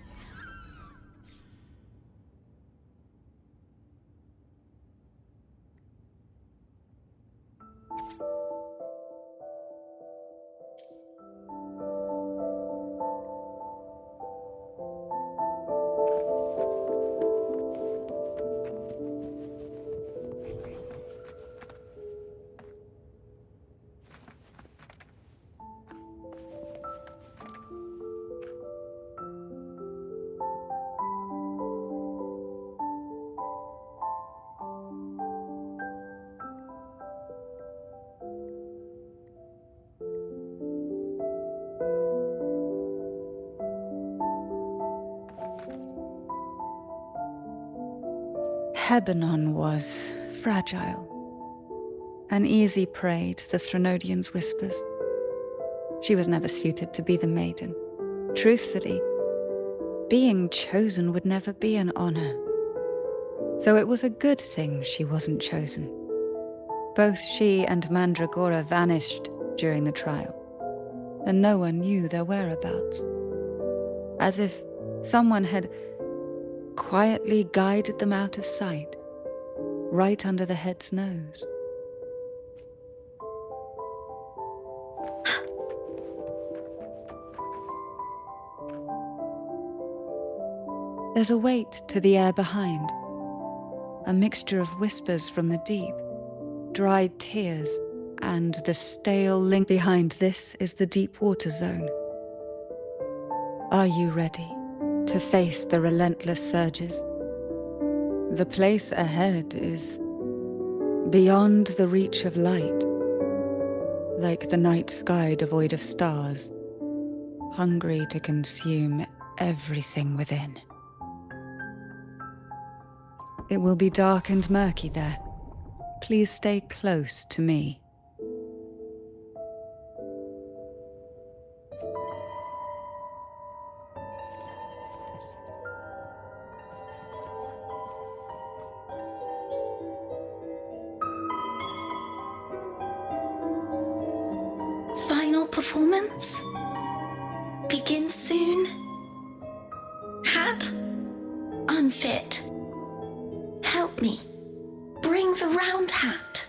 Hebanon was fragile, an easy prey to the Threnodian's whispers. She was never suited to be the maiden. Truthfully, being chosen would never be an honor. So it was a good thing she wasn't chosen. Both she and Mandragora vanished during the trial, and no one knew their whereabouts. As if someone had quietly guided them out of sight, right under the head's nose. There's a weight to the air behind, a mixture of whispers from the deep, dried tears, and the stale link behind. This is the deep water zone. Are you ready to face the relentless surges? The place ahead is beyond the reach of light, like the night sky devoid of stars, hungry to consume everything within. It will be dark and murky there. Please stay close to me. Final performance? Begins soon? Hat? Unfit. Help me. Bring the round hat.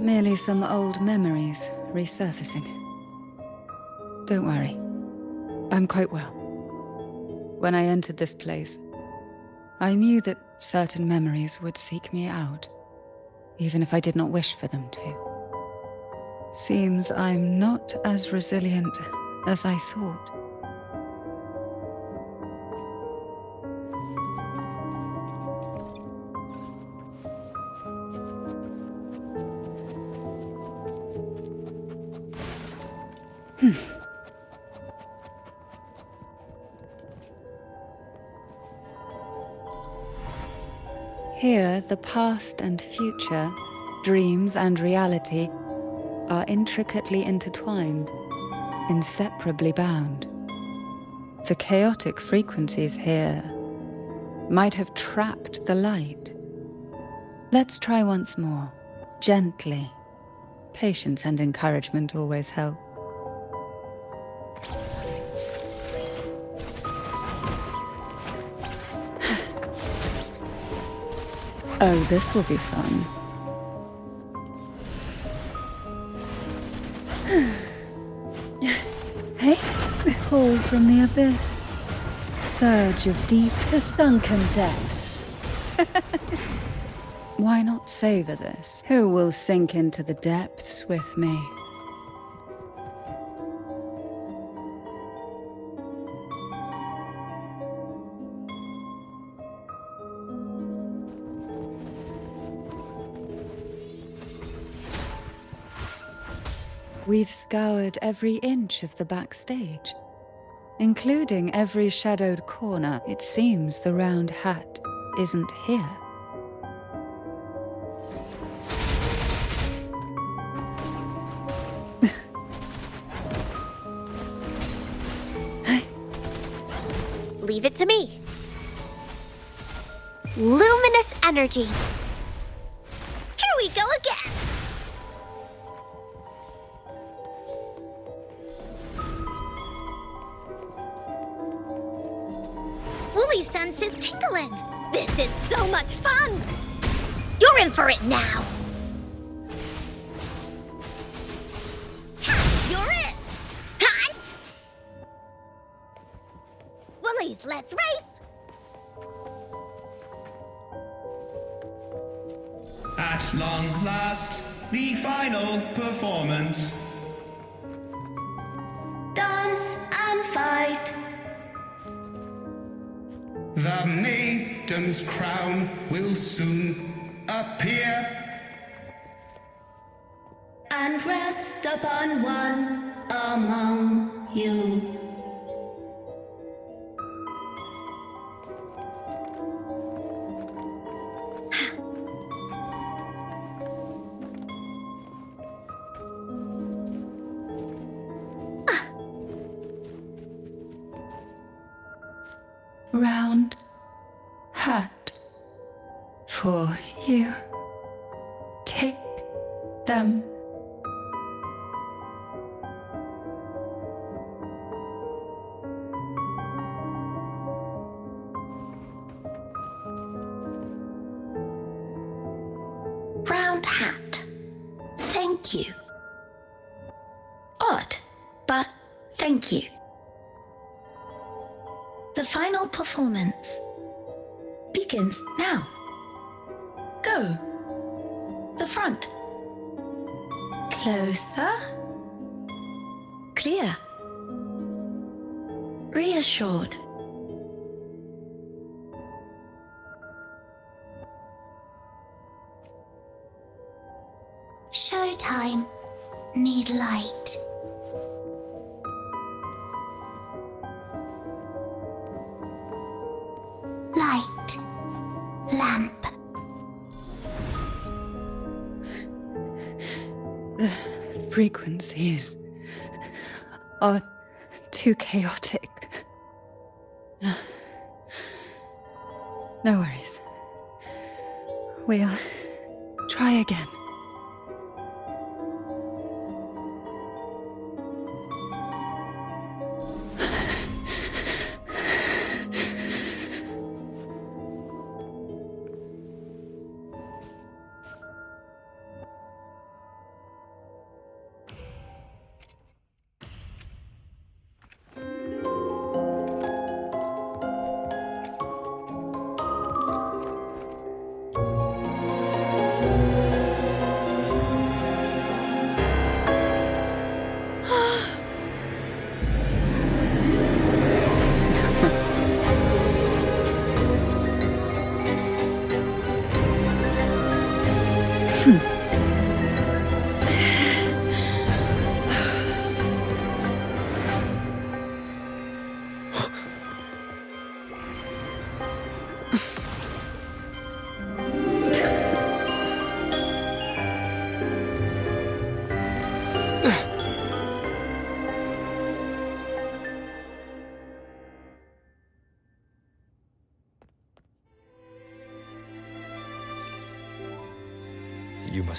Merely some old memories resurfacing. Don't worry. I'm quite well. When I entered this place, I knew that certain memories would seek me out, even if I did not wish for them to. Seems I'm not as resilient as I thought. Here, the past and future, dreams and reality, are intricately intertwined, inseparably bound. The chaotic frequencies here might have trapped the light. Let's try once more, gently. Patience and encouragement always help. Oh, this will be fun. Hey, call from the abyss. Surge of deep to sunken depths. Why not savor this? Who will sink into the depths with me? We've scoured every inch of the backstage, including every shadowed corner. It seems the round hat isn't here. Leave it to me. Luminous energy. Here we go again. Woolly sense is tingling. This is so much fun. You're in for it now. You're it. Hi. Woolies, let's race. At long last, the final performance. Dance and fight. The maiden's crown will soon appear. And rest upon one among you. Round hat for you. Take them. Round hat. Thank you. Odd, but thank you. The final performance begins now. Go. The front. Closer. Clear. Reassured. Showtime. Need light. Light. Lamp. The frequencies are too chaotic. No worries. We'll try again.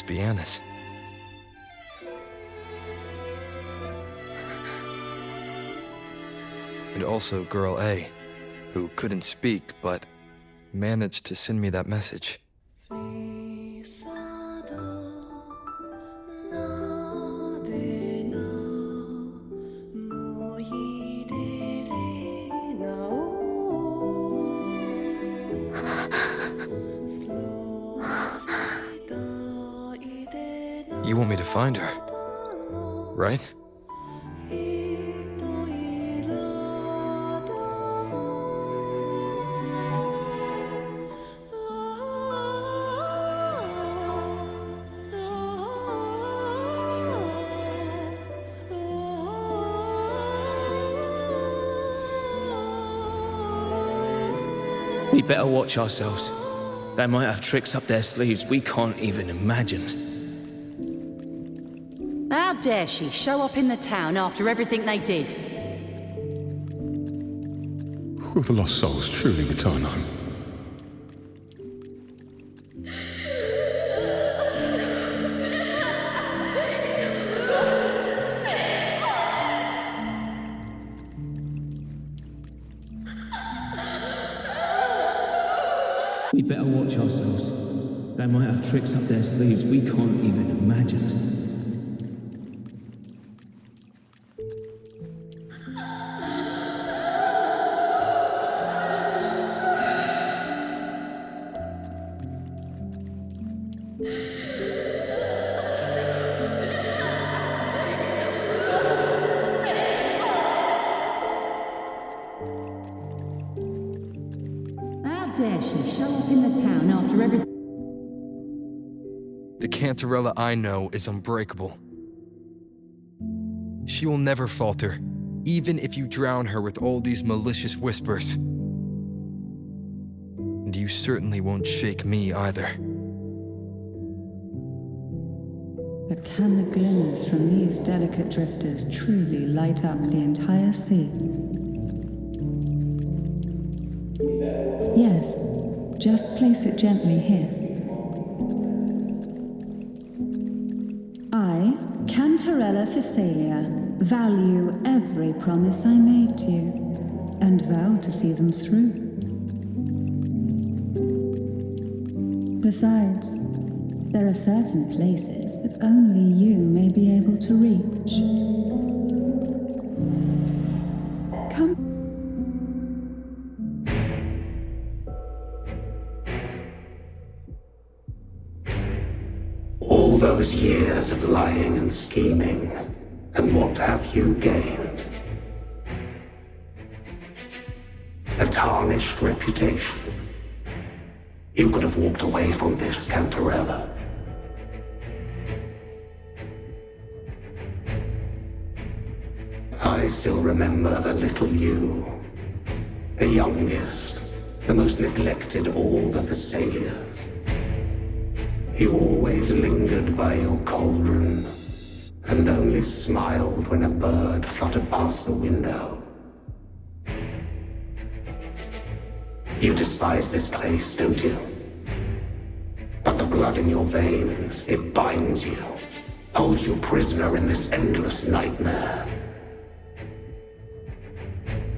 must be Anna's. And also Girl A, who couldn't speak but managed to send me that message. You want me to find her, right? We better watch ourselves. They might have tricks up their sleeves we can't even imagine. How dare she show up in the town after everything they did? Will the lost souls truly return home? We better watch ourselves. They might have tricks up their sleeves we can't even imagine. How dare she show up in the town after everything? The Cantarella I know is unbreakable. She will never falter, even if you drown her with all these malicious whispers. And you certainly won't shake me either. But can the glimmers from these delicate drifters truly light up the entire sea? Yes, just place it gently here. I, Cantarella Physalia, value every promise I made to you, and vow to see them through. Besides, there are certain places that only you may be able to reach. Come. All those years of lying and scheming, and what have you gained? A tarnished reputation. You could have walked away from this, Cantarella. I still remember the little you, the youngest, the most neglected of all the Thessalias. You always lingered by your cauldron, and only smiled when a bird fluttered past the window. You despise this place, don't you? But the blood in your veins, it binds you, holds you prisoner in this endless nightmare.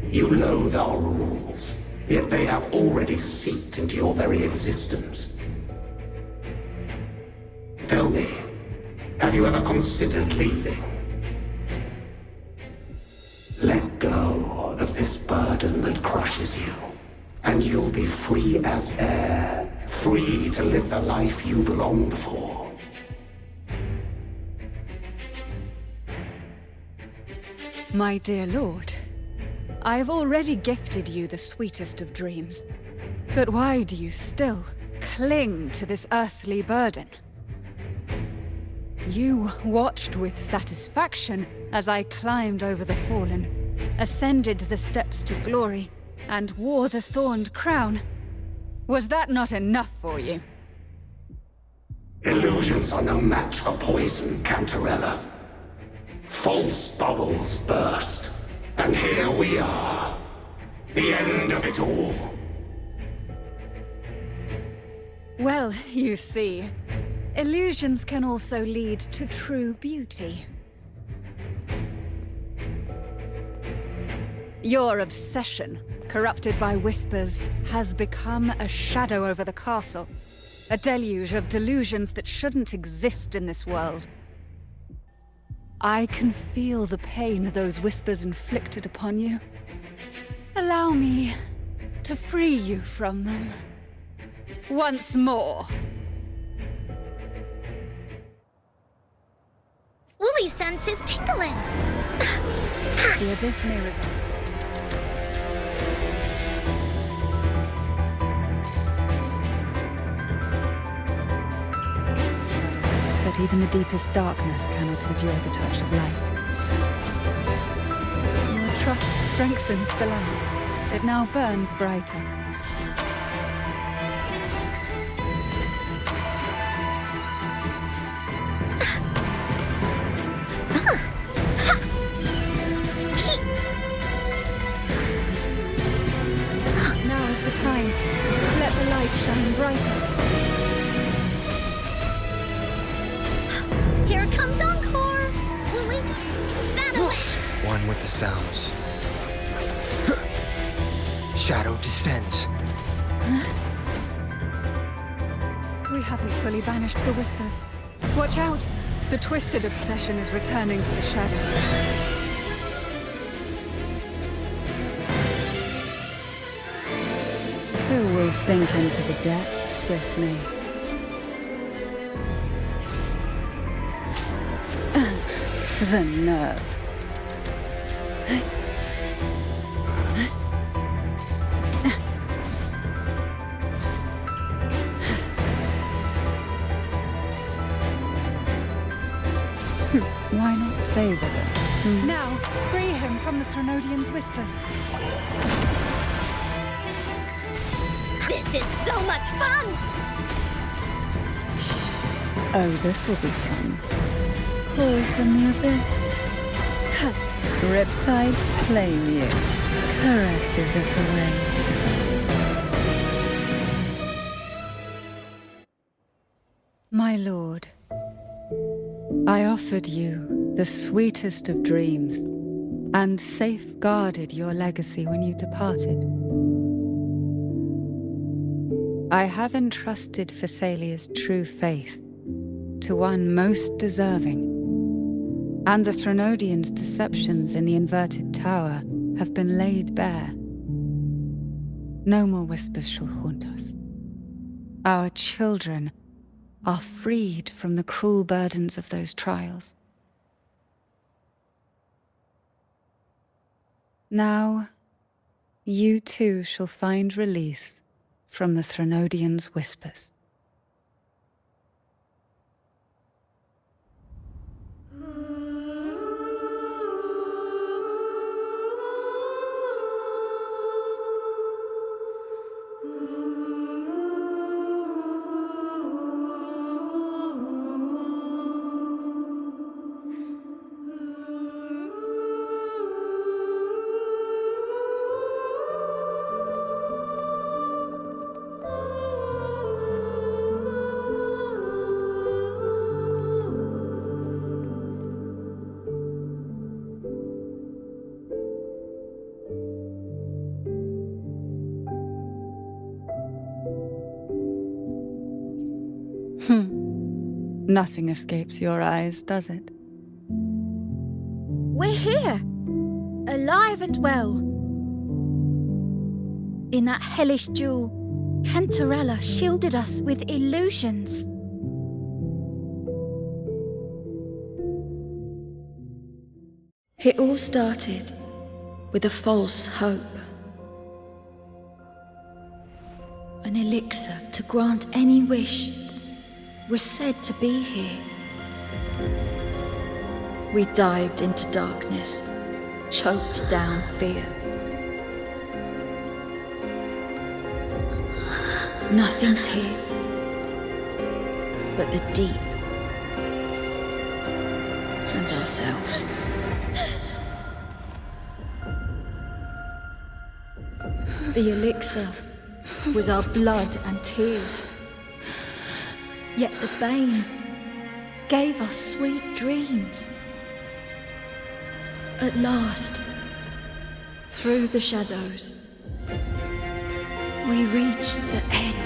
You loathe our rules, yet they have already seeped into your very existence. Tell me, have you ever considered leaving? Let go of this burden that crushes you, and you'll be free as air, free to live the life you've longed for. My dear lord, I have already gifted you the sweetest of dreams. But why do you still cling to this earthly burden? You watched with satisfaction as I climbed over the fallen, ascended the steps to glory, and wore the thorned crown. Was that not enough for you? Illusions are no match for poison, Cantarella. False bubbles burst, and here we are. The end of it all. Well, you see, illusions can also lead to true beauty. Your obsession, corrupted by whispers, has become a shadow over the castle. A deluge of delusions that shouldn't exist in this world. I can feel the pain those whispers inflicted upon you. Allow me to free you from them. Once more. Wooly sense is tickling. The abyss may resolve. But even the deepest darkness cannot endure the touch of light. Your trust strengthens the lamp. It now burns brighter. Now is the time. Let the light shine brighter. Here comes Encore! Wooly, that away! One with the sounds. Shadow descends. We haven't fully banished the whispers. Watch out! The twisted obsession is returning to the shadow. Who will sink into the depths with me? The nerve. Why not savor this? Now, free him from the Threnodian's whispers. This is so much fun! Oh, this will be fun. Call from the abyss. Riptides claim you. Caresses of the waves. My lord, I offered you the sweetest of dreams and safeguarded your legacy when you departed. I have entrusted Phassalia's true faith to one most deserving, and the Threnodians' deceptions in the inverted tower have been laid bare. No more whispers shall haunt us. Our children are freed from the cruel burdens of those trials. Now, you too shall find release from the Threnodians' whispers. Nothing escapes your eyes, does it? We're here, alive and well. In that hellish duel, Cantarella shielded us with illusions. It all started with a false hope. An elixir to grant any wish was said to be here. We dived into darkness, choked down fear. Nothing's here but the deep and ourselves. The elixir was our blood and tears. Yet the bane gave us sweet dreams. At last, through the shadows, we reached the end.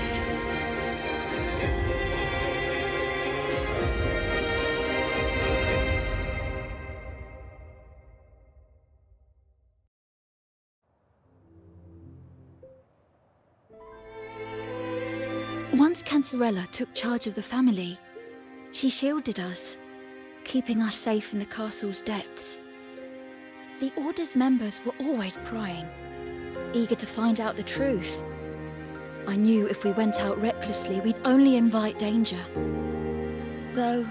Once Cantarella took charge of the family, she shielded us, keeping us safe in the castle's depths. The Order's members were always prying, eager to find out the truth. I knew if we went out recklessly, we'd only invite danger. Though,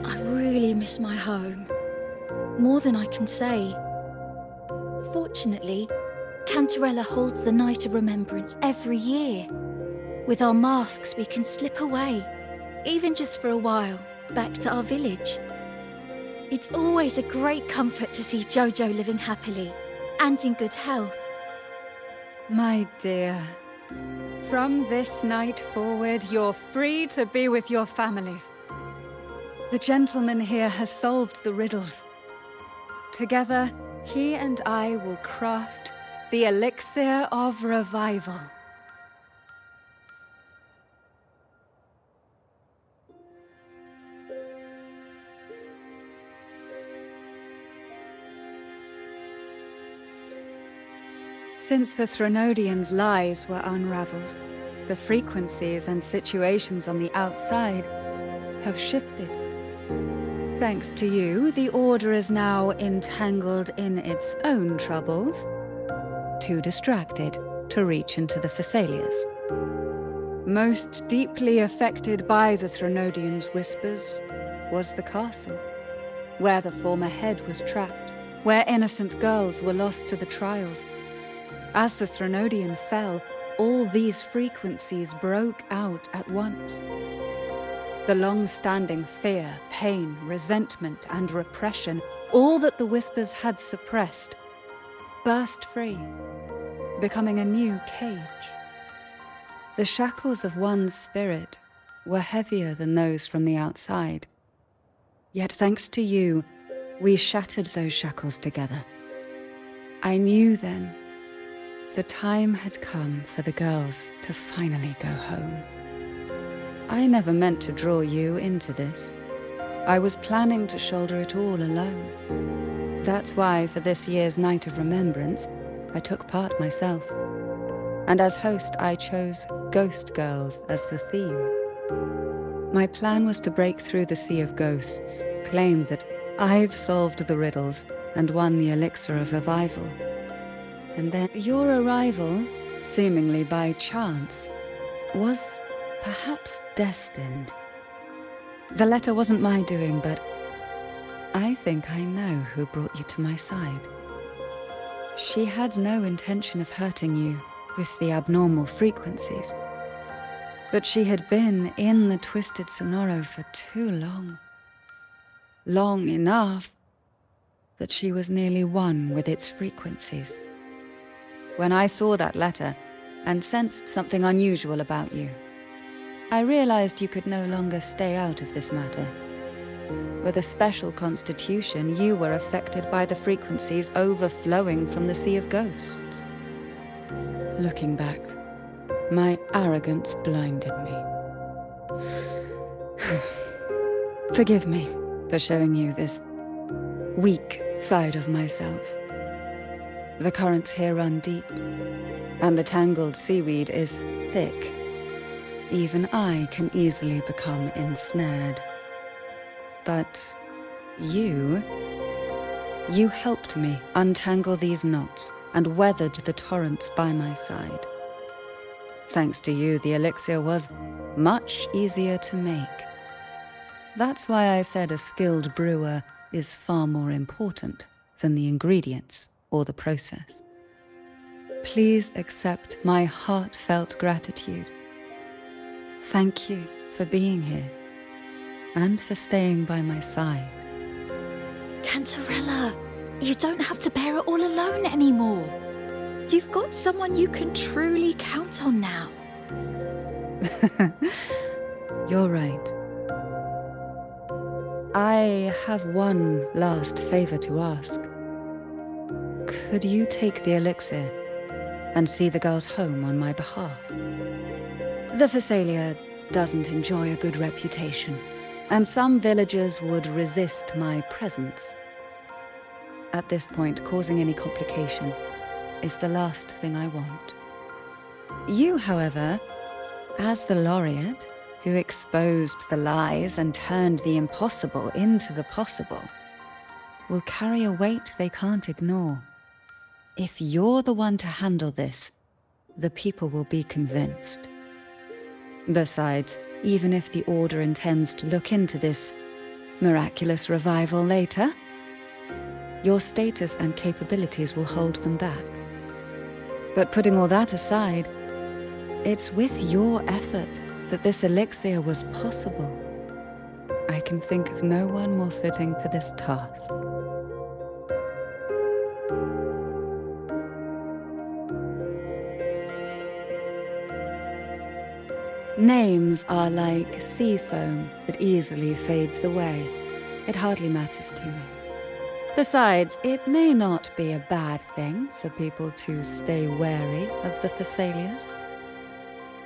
I really miss my home, more than I can say. Fortunately, Cantarella holds the Night of Remembrance every year. With our masks, we can slip away, even just for a while, back to our village. It's always a great comfort to see Jojo living happily and in good health. My dear, from this night forward, you're free to be with your families. The gentleman here has solved the riddles. Together, he and I will craft the elixir of revival. Since the Threnodians' lies were unraveled, the frequencies and situations on the outside have shifted. Thanks to you, the Order is now entangled in its own troubles, too distracted to reach into the Thessalias. Most deeply affected by the Threnodians' whispers was the castle, where the former head was trapped, where innocent girls were lost to the trials. As the Threnodian fell, all these frequencies broke out at once. The long-standing fear, pain, resentment, and repression, all that the whispers had suppressed, burst free, becoming a new cage. The shackles of one's spirit were heavier than those from the outside. Yet thanks to you, we shattered those shackles together. I knew then the time had come for the girls to finally go home. I never meant to draw you into this. I was planning to shoulder it all alone. That's why for this year's Night of Remembrance, I took part myself. And as host, I chose Ghost Girls as the theme. My plan was to break through the sea of ghosts, claim that I've solved the riddles and won the elixir of revival. And then your arrival, seemingly by chance, was perhaps destined. The letter wasn't my doing, but I think I know who brought you to my side. She had no intention of hurting you with the abnormal frequencies, but she had been in the Twisted Sonoro for too long. Long enough that she was nearly one with its frequencies. When I saw that letter and sensed something unusual about you, I realized you could no longer stay out of this matter. With a special constitution, you were affected by the frequencies overflowing from the Sea of Ghosts. Looking back, my arrogance blinded me. Forgive me for showing you this weak side of myself. The currents here run deep, and the tangled seaweed is thick. Even I can easily become ensnared. But you helped me untangle these knots and weathered the torrents by my side. Thanks to you, the elixir was much easier to make. That's why I said a skilled brewer is far more important than the ingredients or the process. Please accept my heartfelt gratitude. Thank you for being here and for staying by my side. Cantarella, you don't have to bear it all alone anymore. You've got someone you can truly count on now. You're right. I have one last favor to ask. Could you take the elixir and see the girls home on my behalf? The Phasalia doesn't enjoy a good reputation, and some villagers would resist my presence. At this point, causing any complication is the last thing I want. You, however, as the laureate who exposed the lies and turned the impossible into the possible, will carry a weight they can't ignore. If you're the one to handle this, the people will be convinced. Besides, even if the Order intends to look into this miraculous revival later, your status and capabilities will hold them back. But putting all that aside, it's with your effort that this elixir was possible. I can think of no one more fitting for this task. Names are like sea foam that easily fades away. It hardly matters to me. Besides, it may not be a bad thing for people to stay wary of the Phasalias.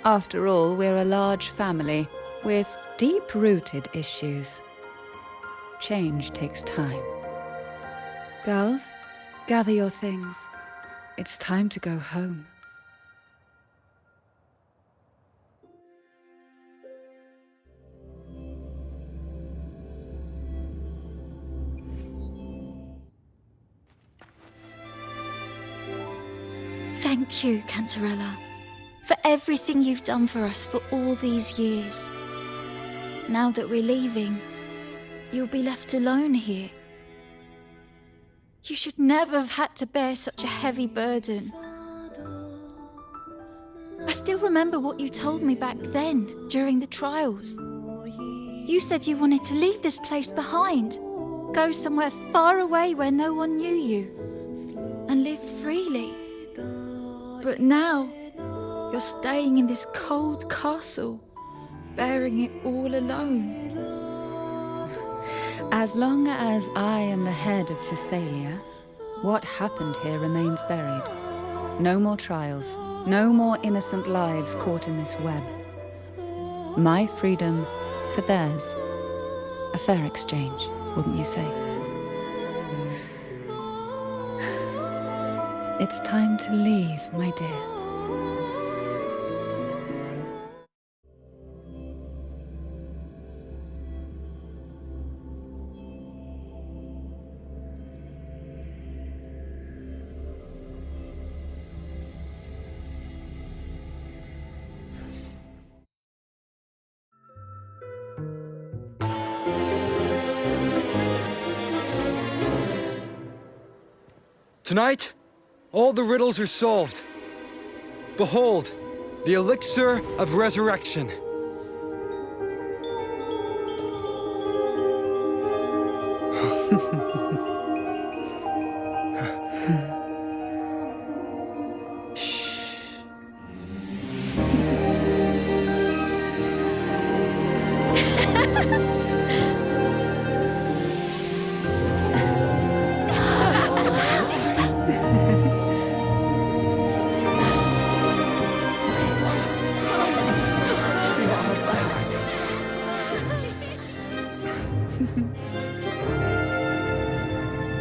After all, we're a large family with deep-rooted issues. Change takes time. Girls, gather your things. It's time to go home. Thank you, Cantarella, for everything you've done for us for all these years. Now that we're leaving, you'll be left alone here. You should never have had to bear such a heavy burden. I still remember what you told me back then, during the trials. You said you wanted to leave this place behind, go somewhere far away where no one knew you, and live freely. But now, you're staying in this cold castle, bearing it all alone. As long as I am the head of Phasalia, what happened here remains buried. No more trials, no more innocent lives caught in this web. My freedom for theirs. A fair exchange, wouldn't you say? It's time to leave, my dear. Tonight, all the riddles are solved. Behold, the elixir of resurrection.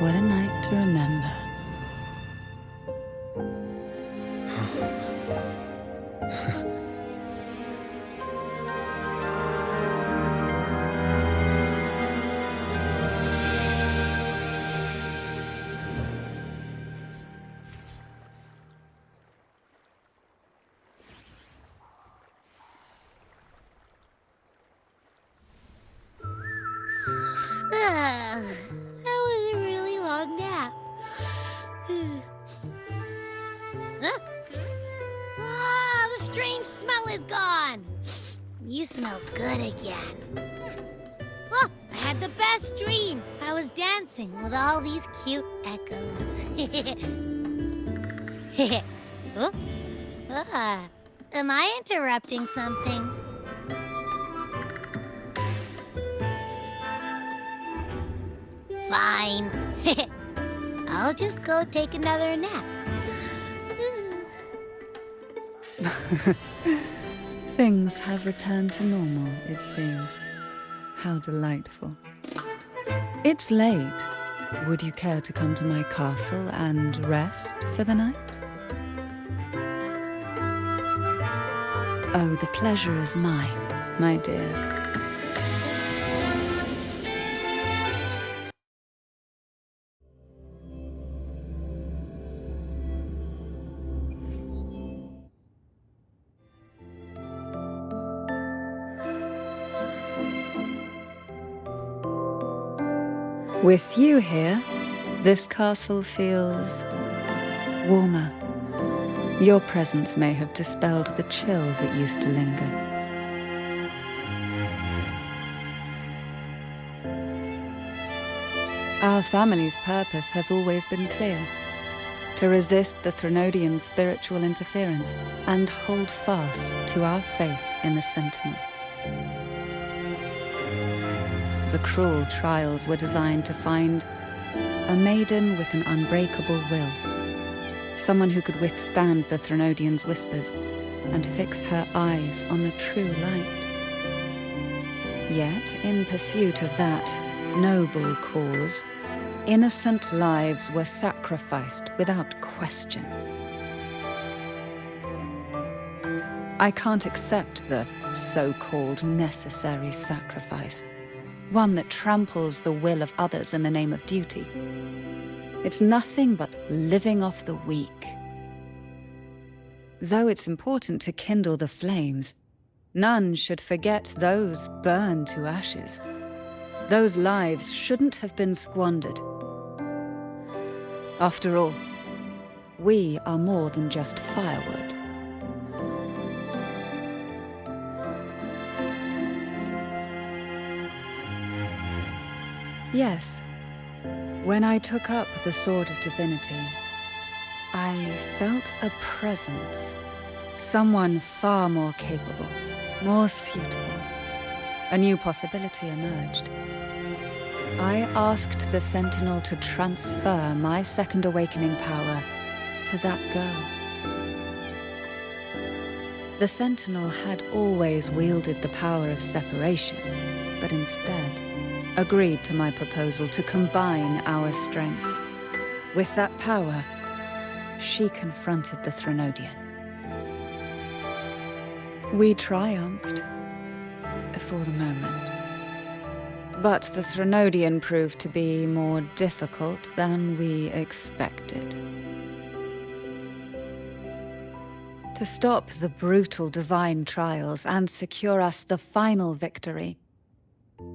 What a night to remember. That was a really long nap. Huh? Ah, the strange smell is gone. You smell good again. Oh, I had the best dream. I was dancing with all these cute echoes. Oh? Am I interrupting something? Fine. I'll just go take another nap. Things have returned to normal, it seems. How delightful. It's late. Would you care to come to my castle and rest for the night? Oh, the pleasure is mine, my dear. With you here, this castle feels warmer. Your presence may have dispelled the chill that used to linger. Our family's purpose has always been clear: to resist the Threnodian spiritual interference and hold fast to our faith in the Sentinel. The cruel trials were designed to find a maiden with an unbreakable will. Someone who could withstand the Threnodian's whispers and fix her eyes on the true light. Yet, in pursuit of that noble cause, innocent lives were sacrificed without question. I can't accept the so-called necessary sacrifice, one that tramples the will of others in the name of duty. It's nothing but living off the weak. Though it's important to kindle the flames, none should forget those burned to ashes. Those lives shouldn't have been squandered. After all, we are more than just firewood. Yes, when I took up the Sword of Divinity, I felt a presence. Someone far more capable, more suitable. A new possibility emerged. I asked the Sentinel to transfer my second awakening power to that girl. The Sentinel had always wielded the power of separation, but instead agreed to my proposal to combine our strengths. With that power, she confronted the Threnodian. We triumphed, for the moment. But the Threnodian proved to be more difficult than we expected. To stop the brutal divine trials and secure us the final victory,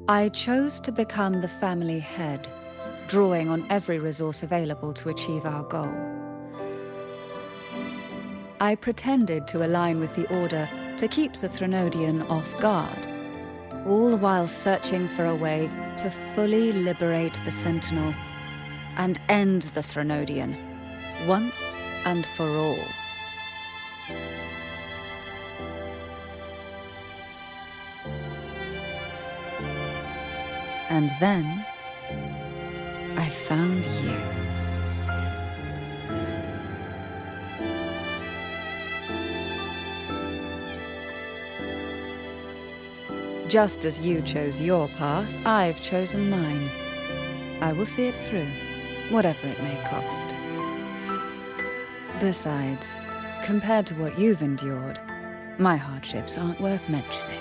I chose to become the family head, drawing on every resource available to achieve our goal. I pretended to align with the Order to keep the Threnodian off guard, all while searching for a way to fully liberate the Sentinel and end the Threnodian, once and for all. And then, I found you. Just as you chose your path, I've chosen mine. I will see it through, whatever it may cost. Besides, compared to what you've endured, my hardships aren't worth mentioning.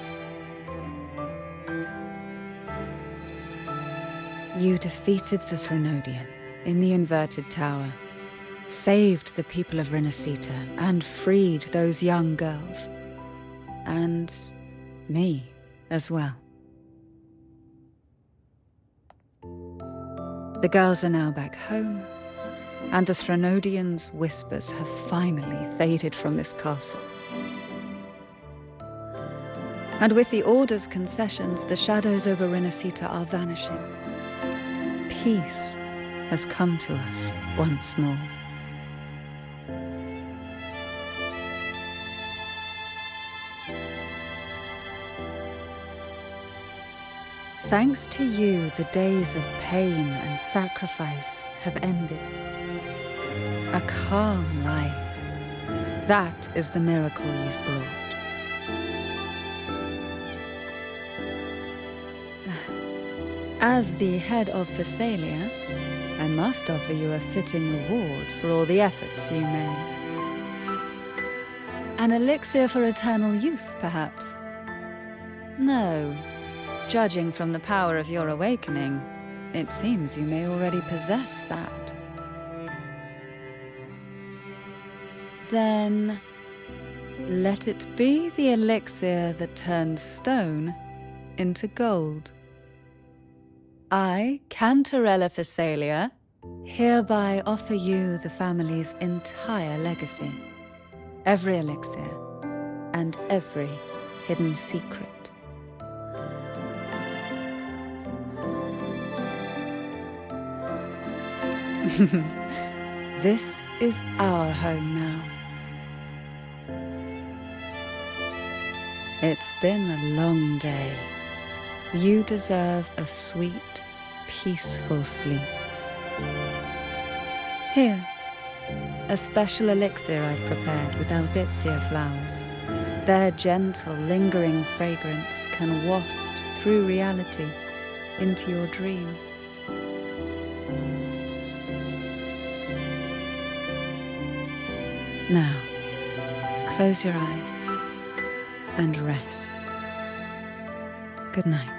You defeated the Threnodian in the Inverted Tower, saved the people of Renacita, and freed those young girls. And me as well. The girls are now back home, and the Threnodian's whispers have finally faded from this castle. And with the Order's concessions, the shadows over Renacita are vanishing. Peace has come to us once more. Thanks to you, the days of pain and sacrifice have ended. A calm life. That is the miracle you've brought. As the head of Phasalia, I must offer you a fitting reward for all the efforts you made. An elixir for eternal youth, perhaps? No. Judging from the power of your awakening, it seems you may already possess that. Then, let it be the elixir that turns stone into gold. I, Cantarella Phasalia, hereby offer you the family's entire legacy. Every elixir and every hidden secret. This is our home now. It's been a long day. You deserve a sweet, peaceful sleep. Here, a special elixir I've prepared with albizia flowers. Their gentle, lingering fragrance can waft through reality into your dream. Now, close your eyes and rest. Good night.